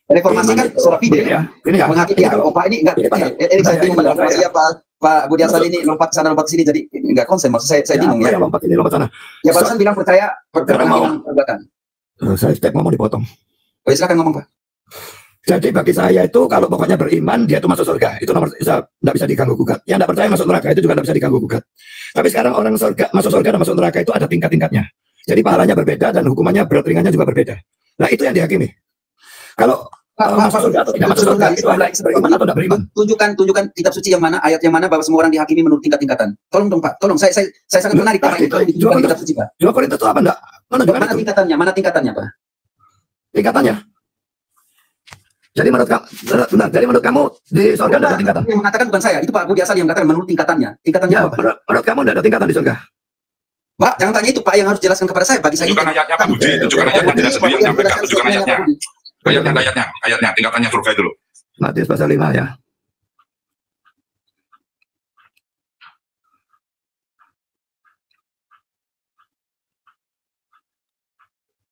Reformasi kan sola fide. Ya. Ini ya. Menghakimi ya. Pak ini enggak. Ini saya bingung ya Pak Budi Asal ini lompat sana lompat sini jadi enggak konsen. Maksud saya bingung ya. Lompat ini lompat sana. Ya barusan bilang percaya perbuatan. Saya step mau dipotong. Oh, silakan ngomong, Pak. Jadi bagi saya itu kalau pokoknya beriman dia itu masuk surga, itu nomor tidak bisa diganggu gugat. Yang tidak percaya masuk neraka itu juga tidak bisa diganggu gugat. Tapi sekarang orang masuk surga dan masuk neraka itu ada tingkat-tingkatnya. Jadi pahalanya berbeda dan hukumannya berat ringannya juga berbeda. Nah itu yang dihakimi. Kalau masuk surga atau tidak masuk surga itu ada beriman atau tidak beriman. Tunjukkan kitab suci yang mana, ayat yang mana bahwa semua orang dihakimi menurut tingkat-tingkatan. Tolong dong Pak, tolong saya sangat menarik Pak. Tunjukkan kitab suci Pak. 2 Korintus itu apa enggak? Mana tingkatannya? Mana tingkatannya Pak? Tingkatannya. Jadi menurut kamu di surga tidak ada tingkatan? Yang mengatakan bukan saya, itu Pak Budi Asal yang mengatakan menurut tingkatannya. Tingkatannya apa? Menurut kamu tidak ada tingkatan di surga? Pak, jangan tanya itu Pak, yang harus jelaskan kepada saya. Bagi saya tunjukkan ayatnya Pak Budi, tunjukkan ayatnya, tidak sendiri yang menyampaikan, tunjukkan ayatnya, tingkatannya surga itu loh. Matius pasal 5 ya.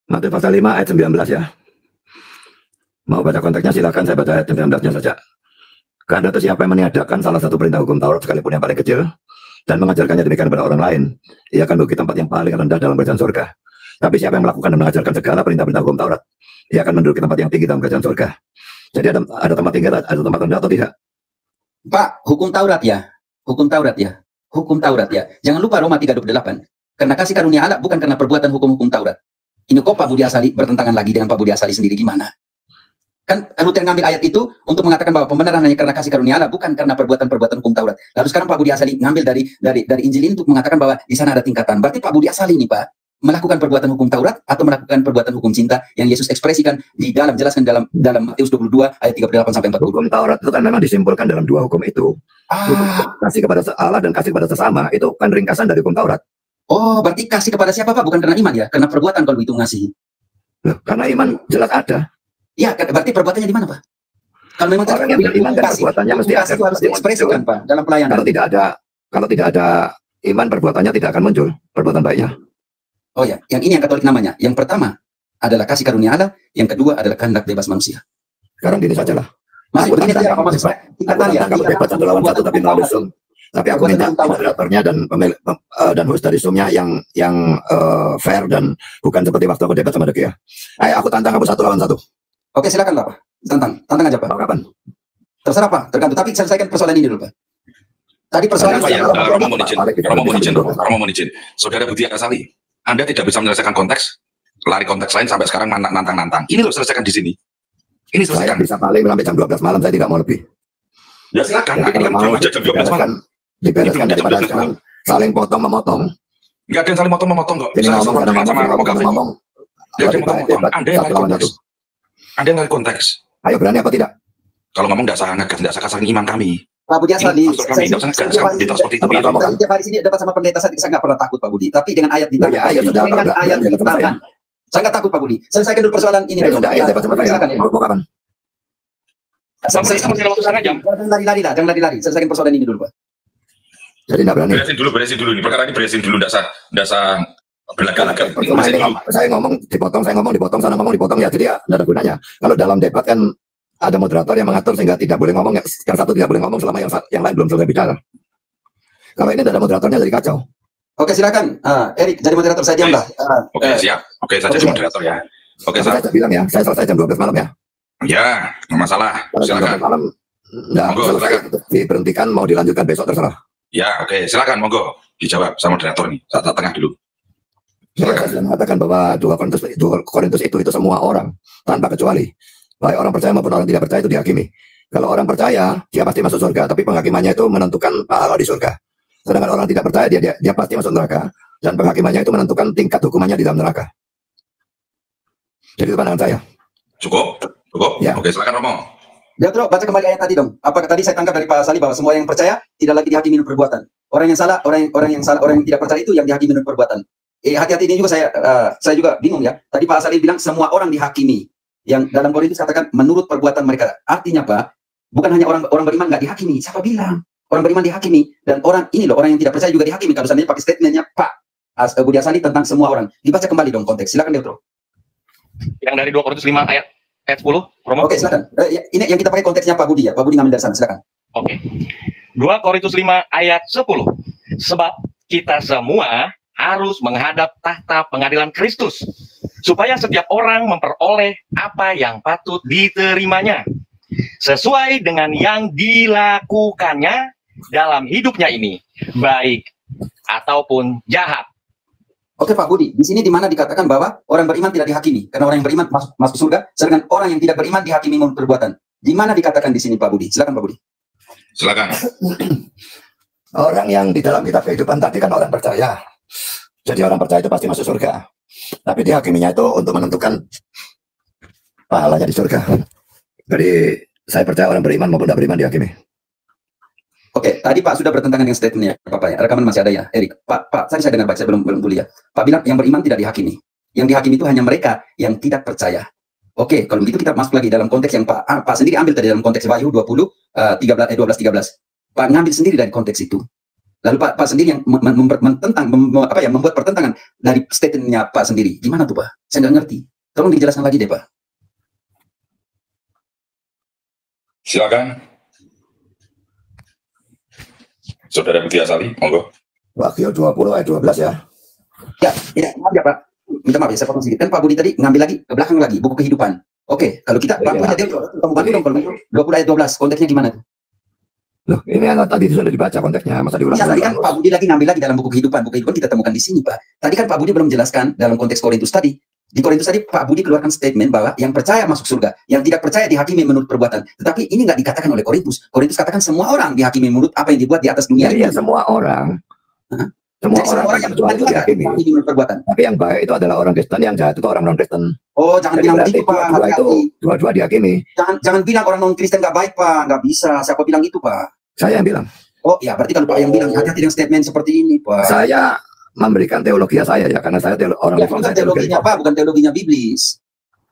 Matius pasal 5 ayat 19 ya. Mau baca konteksnya silakan, saya baca ayat 19-nya saja. Karena itu siapa yang meniadakan salah satu perintah hukum Taurat sekalipun yang paling kecil dan mengajarkannya demikian kepada orang lain, ia akan duduk di tempat yang paling rendah dalam kerajaan surga. Tapi siapa yang melakukan dan mengajarkan segala perintah-perintah hukum Taurat, ia akan menduduki tempat yang tinggi dalam kerajaan surga. Jadi ada tempat tinggi, ada tempat rendah atau tidak? Pak, hukum Taurat ya. Hukum Taurat ya. Jangan lupa Roma 3:28. Karena kasih karunia Allah bukan karena perbuatan hukum-hukum Taurat. Ini kok Pak Budi Asali bertentangan lagi dengan Pak Budi Asali sendiri gimana? Kan Luther ngambil ayat itu untuk mengatakan bahwa pembenaran hanya karena kasih karunia Allah, bukan karena perbuatan-perbuatan hukum Taurat. Lalu sekarang Pak Budi Asali ngambil dari Injil ini untuk mengatakan bahwa di sana ada tingkatan. Berarti Pak Budi Asali ini Pak melakukan perbuatan hukum Taurat atau melakukan perbuatan hukum cinta yang Yesus ekspresikan di dalam, jelaskan dalam Matius 22 ayat 38 sampai 40. Hukum Taurat itu kan memang disimpulkan dalam dua hukum itu. Kasih kepada Allah dan kasih kepada sesama itu kan ringkasan dari hukum Taurat. Oh, berarti kasih kepada siapa Pak? Bukan karena iman ya? Karena perbuatan kalau itu ngasihi. Loh, karena iman jelas ada. Ya, berarti perbuatannya di mana Pak? Kalau memang orang yang beriman dan perbuatannya mesti ada. Itu harus diekspresikan Pak dalam pelayanan. Kalau tidak ada iman, perbuatannya tidak akan muncul perbuatan baiknya. Oh ya, yang ini yang Katolik namanya. Yang pertama adalah kasih karunia Allah, yang kedua adalah kehendak bebas manusia. Sekarang gini saja lah. Masih begini saja apa maksud saya? Kalau debat 1 lawan 1 tapi melalui Zoom. Tapi aku minta moderatornya dan host dari Zoom-nya yang fair dan bukan seperti waktu aku debat sama Deki ya. Ayo aku tantang kamu 1 lawan 1. Oke, silakan Pak. Tantang aja Pak. Kapan? Terserah Pak, tergantung. Tapi selesaikan persoalan ini dulu Pak. Tadi persoalan Romo mohon izin. Saudara Budi Asali, Anda tidak bisa menyelesaikan konteks, lari konteks lain sampai sekarang nantang-nantang. Ini loh, selesaikan di sini. Ini selesaikan. Saya bisa paling sampai jam 12 malam, saya tidak mau lebih. Ya silakan. Ini kan mau jam 12 malam. Dibereskan daripada sekarang saling potong-memotong. Enggak ada yang saling potong-memotong kok. Ini ngomong. Anda yang lari konteks. Anda yang lari konteks. Ayo, berani apa tidak? Kalau ngomong tidak usah kasar iman kami. Pak Budi Asali, saya tiap hari sini debat sama pendeta, saya nggak pernah takut Pak Budi. Tapi dengan ayat ditangkap, dengan ayat ditangkap, saya nggak takut Pak Budi. Selesaikan dulu persoalan ini. Silakan ya. Mau kapan? Jangan lari-lari. Selesaikan persoalan ini dulu Pak. Jadi nggak berani. Beresin dulu nih. Perkara ini beresin dulu. Dasar belakang. Saya ngomong dipotong, sana ngomong dipotong ya. Jadi ya nggak ada gunanya. Kalau dalam debat kan ada moderator yang mengatur sehingga tidak boleh ngomong, yang satu tidak boleh ngomong selama yang lain belum selesai bicara. Kalau ini ada moderatornya jadi kacau. Oke, silakan. Erik, jadi moderator, saya diam lah. Oke, siap. Oke, saya jadi moderator ya. Oke, saya bilang ya, saya selesai jam 12 malam ya. Ya, nggak masalah. Silakan. Malam selesai, diberhentikan, mau dilanjutkan besok terserah. Ya, oke, silakan, monggo dijawab sama moderator nih. Saat tengah dulu. Saya sudah mengatakan bahwa 2 Korintus itu semua orang tanpa kecuali. Baik orang percaya maupun orang tidak percaya itu dihakimi. Kalau orang percaya, dia pasti masuk surga, tapi penghakimannya itu menentukan pahala di surga. Sedangkan orang tidak percaya, dia pasti masuk neraka, dan penghakimannya itu menentukan tingkat hukumannya di dalam neraka. Jadi itu pandangan saya. Cukup? Ya. Oke, silakan Romo. Ya, terus baca kembali ayat tadi dong. Apakah tadi saya tangkap dari Pak Sali bahwa semua yang percaya tidak lagi dihakimi menurut perbuatan. Orang yang salah, orang yang tidak percaya itu yang dihakimi menurut perbuatan. Hati-hati ini juga saya juga bingung ya. Tadi Pak Sali bilang semua orang dihakimi. Yang dalam Korintus katakan menurut perbuatan mereka. Artinya Pak, bukan hanya orang beriman nggak dihakimi. Siapa bilang? Orang beriman dihakimi. Dan orang yang tidak percaya juga dihakimi. Kalau seandainya pakai statementnya Pak Budi Asali tentang semua orang. Dibaca kembali dong konteks. Silakan Deltro. Yang dari 2 Korintus 5 ayat 10, Romo. Oke, silakan. Ini yang kita pakai konteksnya Pak Budi ya. Pak Budi ngambil dari sana. Silakan. Oke. 2 Korintus 5 ayat 10. Sebab kita semua harus menghadap tahta pengadilan Kristus, supaya setiap orang memperoleh apa yang patut diterimanya, sesuai dengan yang dilakukannya dalam hidupnya ini, baik ataupun jahat. Oke Pak Budi, di sini di mana dikatakan bahwa orang beriman tidak dihakimi, karena orang yang beriman masuk surga, sedangkan orang yang tidak beriman dihakimi menurut perbuatan. Di mana dikatakan di sini Pak Budi? Silakan Pak Budi. Silakan. Orang yang di dalam kitab kehidupan tadi kan orang percaya. Jadi orang percaya itu pasti masuk surga. Tapi dihakiminya itu untuk menentukan pahalanya di surga. Jadi saya percaya orang beriman maupun tidak beriman dihakimi. Oke, tadi Pak sudah bertentangan dengan statementnya Bapak ya. Rekaman masih ada ya, Erik. Pak, tadi saya dengar baik, saya belum kuliah. Pak bilang yang beriman tidak dihakimi. Yang dihakimi itu hanya mereka yang tidak percaya. Oke, kalau begitu kita masuk lagi dalam konteks yang Pak sendiri ambil tadi dalam konteks Wahyu 12:13. Pak ngambil sendiri dari konteks itu. Lalu Pak sendiri yang membuat pertentangan dari statementnya Pak sendiri. Gimana tuh Pak? Saya nggak ngerti. Tolong dijelaskan lagi deh Pak. Silakan. Saudara Budi Asali, monggo. Wahyu 20 ayat 12 ya. Ya, maaf ya Pak. Minta maaf ya, saya potong sedikit. Kan Pak Budi tadi ngambil lagi ke belakang lagi buku kehidupan. Oke, kalau kita Pak Budi kamu bantu dong kalau 20 ayat 12 konteksnya gimana tuh? Loh, ini yang tadi sudah dibaca konteksnya, masa diulang? Ya, tadi kan Pak Budi lagi ngambil lagi dalam buku kehidupan. Buku kehidupan kita temukan di sini, Pak. Tadi kan Pak Budi belum jelaskan dalam konteks Korintus tadi. Di Korintus tadi Pak Budi keluarkan statement bahwa yang percaya masuk surga, yang tidak percaya dihakimi menurut perbuatan. Tetapi ini nggak dikatakan oleh Korintus. Korintus katakan semua orang dihakimi menurut apa yang dibuat di atas dunia. Iya, semua orang. Semua Jadi semua orang yang berdosa itu dihakimi. ini menurut perbuatan. Tapi yang baik itu adalah orang Kristen, yang jahat itu orang non Kristen. Oh, jangan Jadi bilang berarti begitu Pak. dua-dua itu Hati-hati. dua-dua dihakimi. Jangan bilang orang non Kristen nggak baik Pak, nggak bisa. Siapa bilang itu Pak? Saya yang bilang. Oh ya, berarti kalau Pak yang bilang hati-hati dengan statement seperti ini Pak. Saya memberikan teologi saya ya, karena saya orang Ya, reform. bukan Saya teologi teologinya reform. Pak, bukan teologinya biblis.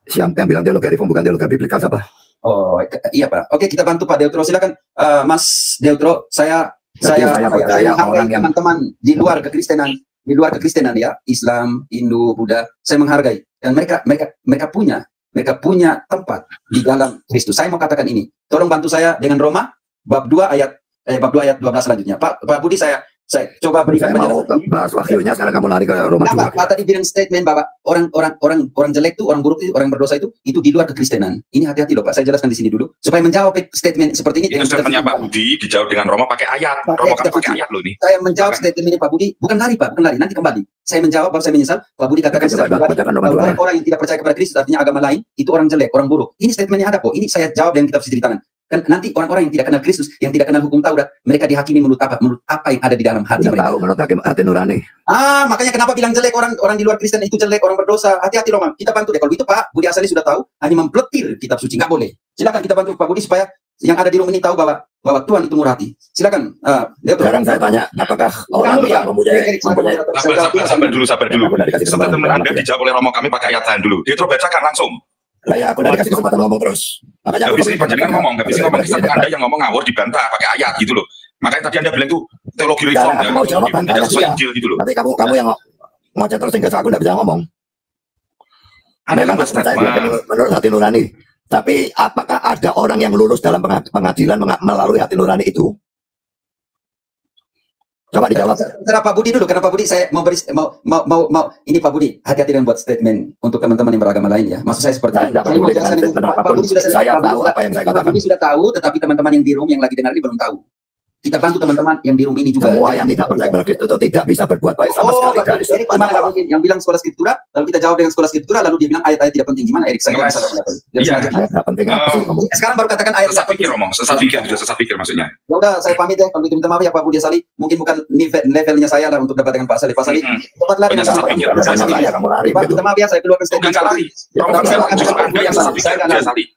Siapa yang bilang teologi reform bukan teologi biblikal siapa? Oh iya Pak. Oke, kita bantu Pak Deutro. Silakan Mas Deutro. Saya percaya menghargai orang yang teman-teman di luar kekristenan ya, Islam, Hindu, Buddha. Saya menghargai dan mereka punya tempat di dalam Kristus. Saya mau katakan ini. Tolong bantu saya dengan Roma bab 2 ayat 12 selanjutnya. Pak Budi saya coba berikan Saya mau bahas wahyunya, sekarang kamu lari ke Roma juga. Pak tadi bilang statement bahwa orang jelek itu, orang buruk itu, orang berdosa itu di luar kekristenan. Ini hati-hati loh Pak. Saya jelaskan di sini dulu supaya menjawab statement seperti ini. Itu statementnya Pak Budi dijawab dengan Roma pakai ayat. Roma kami pakai ayat loh ini. Saya menjawab statement ini Pak Budi, bukan lari Pak, bukan lari. Nanti kembali. Saya menjawab baru saya menyesal. Pak Budi katakan orang yang tidak percaya kepada Kristus artinya agama lain itu orang jelek, orang buruk. Ini statementnya ada kok. Ini saya jawab dengan kitab suci di tangan. Kan nanti orang-orang yang tidak kenal Kristus, yang tidak kenal hukum Taurat, mereka dihakimi menurut apa yang ada di dalam hati mereka. Tahu menurut hati nurani. Makanya kenapa bilang jelek orang di luar Kristen itu jelek, orang berdosa. Hati-hati loh, kita bantu deh. Kalau itu Pak Budi Asali sudah tahu, hanya mempletir kitab suci, nggak boleh. Silakan kita bantu Pak Budi supaya yang ada di room ini tahu bahwa Tuhan itu murah hati. Silakan. Sekarang saya tanya, apakah orang yang mempunyai sabar dulu. Statement Anda dijawab oleh Romo kami pakai ayat lain dulu. Dia terus bacakan langsung. Lah ya, aku udah dikasih kesempatan ngomong terus. Makanya habis ini panjenengan ngomong, Anda yang ngomong ngawur dibantah pakai ayat gitu loh. Makanya tadi Anda bilang itu teologi reform ya. Mau jawab bantahnya sesuai Injil gitu loh. Tapi kamu yang ngoceh terus sehingga aku nggak bisa ngomong. Memang percaya menurut hati nurani. Tapi apakah ada orang yang lulus dalam pengadilan melalui hati nurani itu? Coba dijawab. Terserah Pak Budi dulu, karena Pak Budi saya mau ini Pak Budi, hati-hati dengan buat statement untuk teman-teman yang beragama lain ya. Maksud saya seperti itu. Pak Budi sudah tahu apa yang saya katakan. Pak Budi sudah tahu, tetapi teman-teman yang di room yang lagi dengar ini belum tahu. Kita bantu teman-teman yang di room ini juga. Semua yang tidak percaya kepada Kristus itu tidak bisa berbuat baik sama sekali. Jadi gimana nggak mungkin? Yang bilang sekolah skriptura, lalu kita jawab dengan sekolah skriptura, lalu dia bilang ayat-ayat tidak penting. Gimana Erik? Saya nggak bisa dapat. Tidak penting. Sekarang baru katakan ayat sesat pikir ngomong, sesat pikir maksudnya. Ya udah, saya pamit ya. Kalau gitu minta maaf ya Pak Budi Asali. Mungkin bukan levelnya saya lah untuk dapat dengan Pak Sali. Pak Sali, cepatlah dengan sesat pikir. Minta maaf ya, saya keluarkan statement.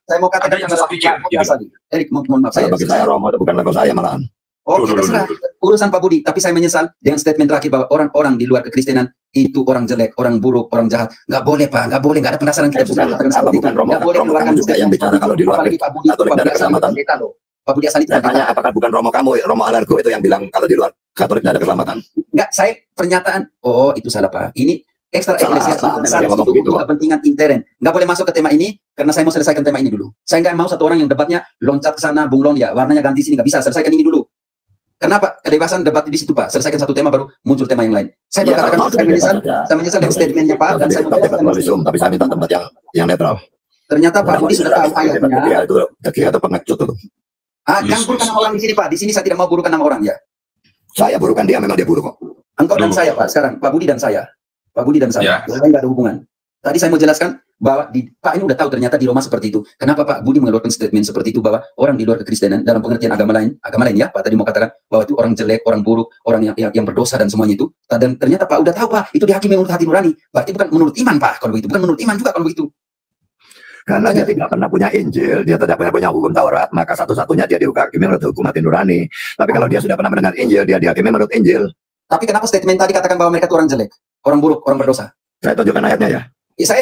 Saya mau katakan yang sesat pikir. Erik, mohon maaf saya. Bagi saya Romo itu bukan level saya malahan. Oh, terserah urusan Pak Budi. Tapi saya menyesal dengan statement terakhir bahwa orang-orang di luar kekristenan itu orang jelek, orang buruk, orang jahat. Nggak boleh Pak, nggak boleh. Nggak ada penasaran kita bukan Romo. Nggak boleh keluarkan juga yang bicara kalau di luar Pak Budi. Pak Budi keselamatan. Pak Budi Asali saya tanya, apakah bukan Romo kamu, Romo Alargo itu yang bilang kalau di luar Katolik tidak ada keselamatan? Enggak, saya pernyataan. Oh, itu salah Pak. Ini ekstra eklesial itu kepentingan intern. Nggak boleh masuk ke tema ini karena saya mau selesaikan tema ini dulu. Saya nggak mau satu orang yang debatnya loncat ke sana, bunglon ya, warnanya ganti sini, nggak bisa. Selesaikan ini dulu. Kenapa? Kebebasan debat di situ Pak. Selesaikan satu tema baru muncul tema yang lain. Saya berkatakan saya menyesal dengan statementnya Pak dan saya tapi saya minta tempat yang netral. Ternyata Pak Budi sudah tahu ayatnya. Dia itu pengecut itu. Jangan burukan nama orang di sini Pak. Di sini saya tidak mau burukan nama orang ya. Saya burukan dia, memang dia buruk kok. Engkau dan saya Pak sekarang. Pak Budi dan saya. Pak Budi dan saya. Yang lain nggak ada hubungan. Tadi saya mau jelaskan bahwa Pak ini udah tahu ternyata di Roma seperti itu. Kenapa Pak Budi mengeluarkan statement seperti itu bahwa orang di luar kekristenan dalam pengertian agama lain ya Pak tadi mau katakan bahwa itu orang jelek, orang buruk, orang yang berdosa dan semuanya itu. Dan ternyata Pak udah tahu Pak itu dihakimi menurut hati nurani. Berarti bukan menurut iman Pak kalau begitu, bukan menurut iman juga kalau begitu. Karena dia tidak pernah punya Injil, dia tidak pernah punya hukum Taurat, maka satu-satunya dia dihakimi menurut hukum hati nurani. Tapi kalau dia sudah pernah mendengar Injil, dia dihakimi menurut Injil. Tapi kenapa statement tadi katakan bahwa mereka itu orang jelek, orang buruk, orang berdosa? Saya tunjukkan ayatnya ya. Saya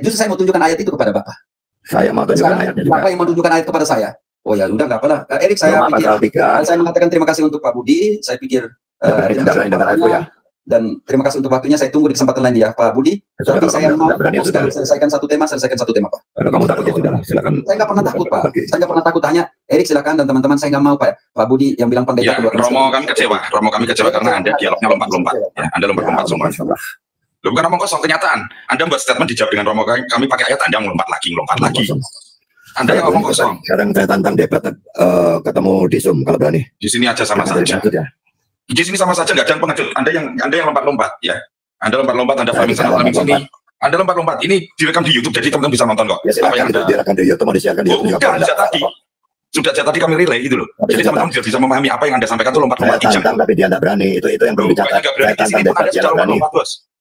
justru saya mau tunjukkan ayat itu kepada Bapak. Saya mau tunjukkan ayatnya juga. Bapak yang mau tunjukkan ayat kepada saya. Oh ya, udah nggak apa-apa. Erik, saya mengatakan terima kasih untuk Pak Budi. Saya pikir dan terima kasih untuk waktunya. Saya tunggu di kesempatan lain ya Pak Budi. Tapi saya mau selesaikan satu tema Pak. Kalau kamu takut ya sudah, silakan. Saya nggak pernah takut Pak. Saya nggak pernah takut. Hanya Erik silakan dan teman-teman saya nggak mau Pak Budi yang bilang pendeta. Romo kami kecewa karena Anda dialognya lompat-lompat. Ya, Anda lompat-lompat semua. Loh, bukan omong kosong, kenyataan. Anda buat statement dijawab dengan Romo kami pakai ayat, Anda melompat lagi. Anda yang ngomong kosong. Sekarang saya tantang debat ketemu di Zoom kalau berani. Di sini aja sama saja. Di sini sama saja, nggak ada yang pengecut. Anda yang lompat-lompat ya. Anda lompat-lompat, Anda framing sana, framing sini. Anda lompat-lompat. Ini direkam di YouTube, jadi teman-teman bisa nonton kok. Ya, silakan direkam di YouTube, mau disiarkan di YouTube. Bukan, tadi. Sudah tadi kami relay gitu loh. Jadi teman-teman bisa memahami apa yang Anda sampaikan itu lompat-lompat Saya tantang, tapi dia tidak berani. Itu yang perlu dicatat. Saya tantang debat, dia tidak berani.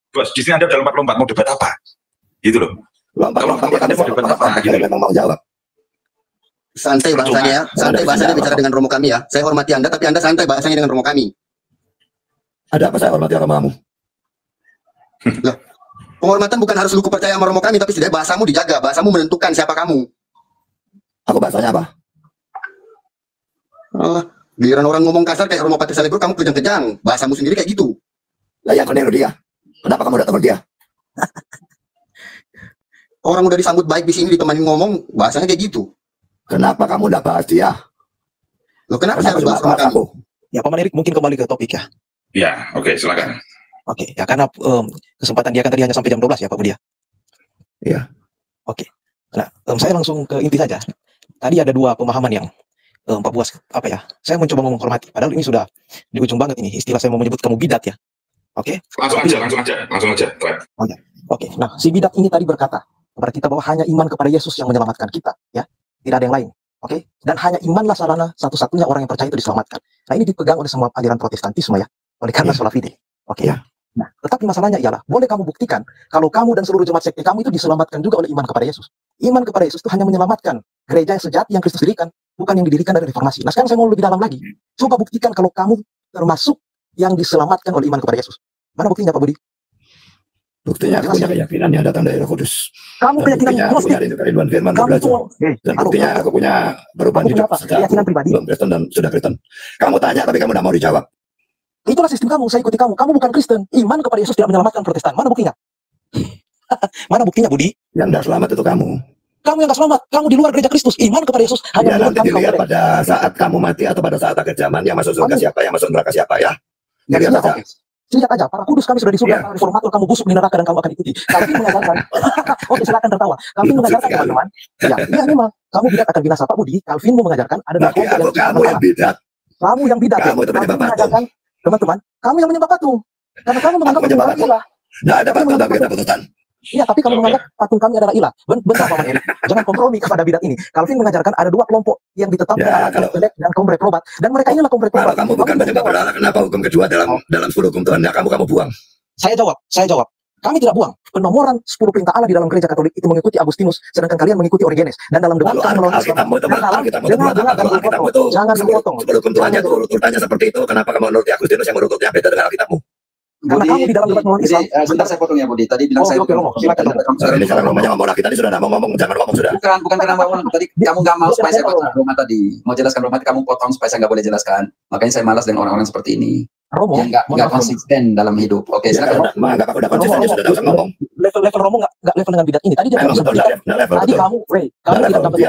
Bos, di sini Anda udah lompat-lompat, mau debat apa? Gitu loh. Lompat-lompat, Anda mau debat apa? Gitu. Memang mau jawab. Santai bahasanya ya, santai bahasanya bicara dengan romo kami ya. Saya hormati Anda, tapi Anda santai bahasanya dengan romo kami. Ada apa saya hormati romomu? Loh, penghormatan bukan harus lu percaya sama romo kami, tapi setidaknya bahasamu dijaga, bahasamu menentukan siapa kamu. Aku bahasanya apa? Giliran orang ngomong kasar kayak Romo Patrick Salibur, kamu kejang-kejang, bahasamu sendiri kayak gitu. Lah yang kena dia. Kenapa kamu datang ke dia? Orang udah disambut baik di sini, ditemani ngomong, bahasanya kayak gitu. Kenapa kamu tidak bahas dia? Loh, kenapa saya harus bahas sama kamu? Ya, Paman Erik mungkin kembali ke topik ya. Ya, oke, silakan. Oke, ya karena kesempatan dia kan tadi hanya sampai jam 12 ya, Pak Budi. Iya. Oke. Nah, saya langsung ke inti saja. Tadi ada dua pemahaman yang Pak Buas, apa ya? Saya mencoba menghormati. Padahal ini sudah di ujung banget ini. Istilah saya mau menyebut kamu bidat ya. Oke? Langsung aja. Oke. Nah, si bidat ini tadi berkata kepada kita bahwa hanya iman kepada Yesus yang menyelamatkan kita, ya. Tidak ada yang lain. Oke? Dan hanya imanlah sarana satu-satunya orang yang percaya itu diselamatkan. Nah, ini dipegang oleh semua aliran Protestantisme ya. Oleh karena sola fide. Oke? Ya. Nah, tetapi masalahnya ialah, boleh kamu buktikan kalau kamu dan seluruh jemaat sekte kamu itu diselamatkan juga oleh iman kepada Yesus. Iman kepada Yesus itu hanya menyelamatkan gereja yang sejati yang Kristus dirikan, bukan yang didirikan dari reformasi. Nah, sekarang saya mau lebih dalam lagi. Coba buktikan kalau kamu termasuk yang diselamatkan oleh iman kepada Yesus. Mana buktinya, Pak Budi? Buktinya aku punya keyakinan yang datang dari Roh Kudus. Kamu keyakinan Gnostik. Dan buktinya aku punya perubahan hidup keyakinan pribadi. Belum Kristen dan sudah Kristen. Kamu tanya tapi kamu tidak mau dijawab. Itulah sistem kamu, saya ikuti kamu. Kamu bukan Kristen. Iman kepada Yesus tidak menyelamatkan Protestan. Mana buktinya? Mana buktinya, Budi? Yang tidak selamat itu kamu. Kamu yang gak selamat. Kamu di luar gereja Kristus. Iman kepada Yesus hanya nanti dilihat pada saat kamu mati atau pada saat akhir zaman. Yang masuk surga siapa, yang masuk neraka siapa ya. Lihat aja. Lihat aja, para kudus kami sudah di surga, para reformator kamu busuk di neraka dan kamu akan ikuti. Kami mengajarkan, oke silakan tertawa. Kami mengajarkan teman-teman, ya memang kamu bidat akan binasa, Pak Budi. Calvin mengajarkan ada kamu yang bidat. Kamu yang bidat. Kamu itu penyebab patung. Teman-teman, kamu yang menyembah patung. Karena kamu menganggap patung adalah ilah. Nah, ada patung tapi kita putusan. Iya, tapi kamu menganggap patung kami adalah ilah. Bentar, Paman Erik. Jangan kompromi kepada bidat ini. Calvin mengajarkan ada dua kelompok yang ditetapkan dan kaum reprobat. Dan mereka inilah kaum reprobat. Kalau kamu bukan penyembah berhala, kenapa hukum kedua dalam 10 hukum Tuhan kamu buang? Saya jawab. Kami tidak buang. Penomoran 10 perintah Allah di dalam gereja Katolik itu mengikuti Agustinus, sedangkan kalian mengikuti Origenes. Dan dalam debat kami melawan jangan dipotong. Hukum Tuhannya itu urutannya seperti itu. Kenapa kamu menuruti Agustinus yang urutnya beda dengan Alkitabmu? Karena kamu di dalam debat melawan Islam. Sebentar saya potong ya, Budi. Tadi bilang saya silakan. Ini sekarang ngomongnya ngomong lagi. Tadi sudah ngomong, jangan ngomong sudah. Bukan karena ngomong. Tadi kamu nggak mau supaya saya potong Roma tadi. Mau jelaskan Roma, kamu potong supaya saya nggak boleh jelaskan. Makanya saya malas dengan orang-orang seperti ini. Romo yang nggak konsisten dalam hidup. Oke, silakan. Maka udah konsisten sudah usah ngomong. Level Romo nggak level dengan bidat ini. Tadi dia tadi kamu tidak dapat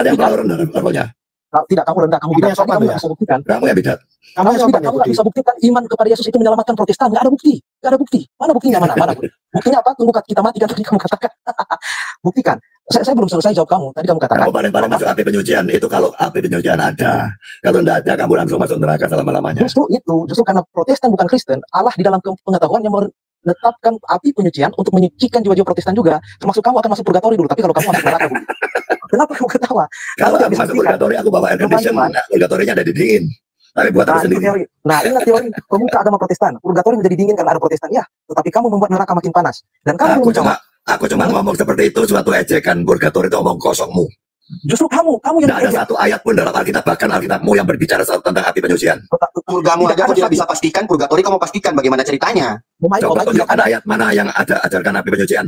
levelnya. Tidak, kamu rendah, kamu bidat. Kamu bisa buktikan. Kamu yang bidat. Kamu nggak bisa buktikan iman kepada Yesus itu menyelamatkan Protestan. Nggak ada bukti. Mana buktinya? Mana? Buktinya apa? Tunggu kita mati kan tadi kamu katakan. Buktikan. Saya belum selesai jawab kamu. Tadi kamu katakan. Kamu paling masuk api penyucian itu kalau api penyucian ada. Kalau tidak ada, kamu langsung masuk neraka selama-lamanya. Justru karena Protestan bukan Kristen, Allah di dalam pengetahuan yang menetapkan api penyucian untuk menyucikan jiwa-jiwa Protestan juga. Termasuk kamu akan masuk purgatori dulu. Tapi kalau kamu masuk neraka, kenapa kamu ketawa? Kalau kamu masuk purgatori, aku bawa air condition. Purgatorinya ada dingin. Tapi buat aku sendiri. Nah, ingat teori pemuka agama Protestan. Purgatori menjadi dingin karena ada Protestan. Ya, tetapi kamu membuat neraka makin panas. Dan kamu Aku cuma ngomong seperti itu, suatu ejekan. Purgatori itu omong kosongmu. Justru kamu yang tidak ada satu ayat pun dalam Alkitab, bahkan Alkitabmu yang berbicara tentang api penyucian. Purgamu aja aku tidak bisa pastikan, purgatori kamu pastikan bagaimana ceritanya. Coba tunjukkan ayat mana yang ada ajarkan api penyucian.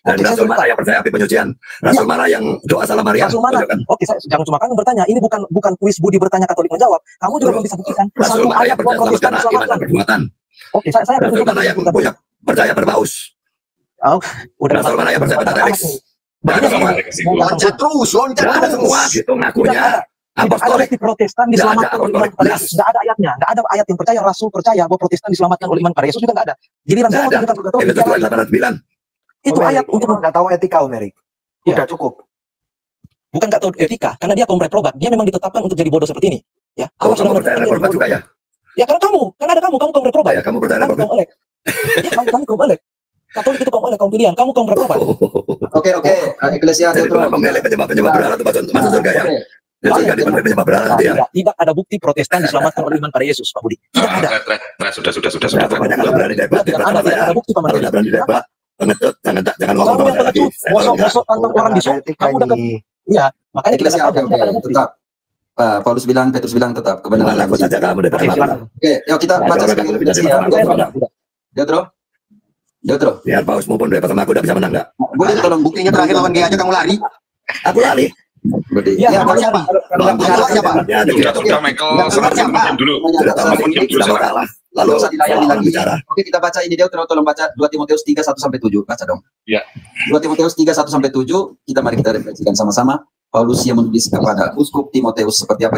Dan Rasul mana yang percaya api penyucian? Rasul mana yang doa salam Maria? Rasul mana? Oke, jangan cuma kamu bertanya. Ini bukan kuis Budi bertanya Katolik menjawab. Kamu juga belum bisa buktikan. Rasul mana yang percaya selamat karena iman dan perbuatan? Oke, saya Rasul mana yang punya percaya berpaus? Rasul mana yang percaya pada reliks? Loncat terus, loncat ada semua gitu ngakunya. Apostolik di Protestan diselamatkan oleh iman pada Yesus. Nggak ada ayatnya. Nggak ada ayat yang percaya bahwa Protestan diselamatkan oleh iman pada Yesus juga nggak ada. Jadi saya mau tunjukkan itu ayat untuk nggak tahu etika, Om Erik. Udah cukup. Bukan nggak tahu etika, karena dia kaum reprobat. Dia memang ditetapkan untuk jadi bodoh seperti ini. Ya. Kamu percaya reprobat juga ya? Ya karena kamu kaum reprobat. Ya, kamu percaya reprobat. Kamu kaum elek. Katolik itu kaum pilihan, kamu kaum reprobat. Oke, Eklesia itu memilih penyembah berhala itu masuk surga ya. Tidak ada bukti Protestan diselamatkan oleh iman pada Yesus, Pak Budi. Tidak ada. Sudah. Tidak ada bukti, Pak Martin. Jangan Kamu yang pengecut, mosok tantang orang di sana. Kamu udah iya, makanya kita siap. Tetap. Paulus bilang, Petrus bilang tetap kebenaran. Aku saja kamu udah Oke, yuk kita baca sekali definisi ya. Deutro. Biar Paus maupun Dewa aku udah bisa menang enggak? Boleh tolong buktinya terakhir lawan dia aja kamu lari. Aku lari. Ya, siapa? Siapa? Sudah Michael, sama dulu. Lalu usah dilayani lagi. Oke, kita baca ini Deutro, tolong baca 2 Timoteus 3 1 sampai 7. Baca dong. Ya. 2 Timoteus 3 1 sampai 7. Mari kita refleksikan sama-sama. Paulus yang menulis kepada uskup Timoteus seperti apa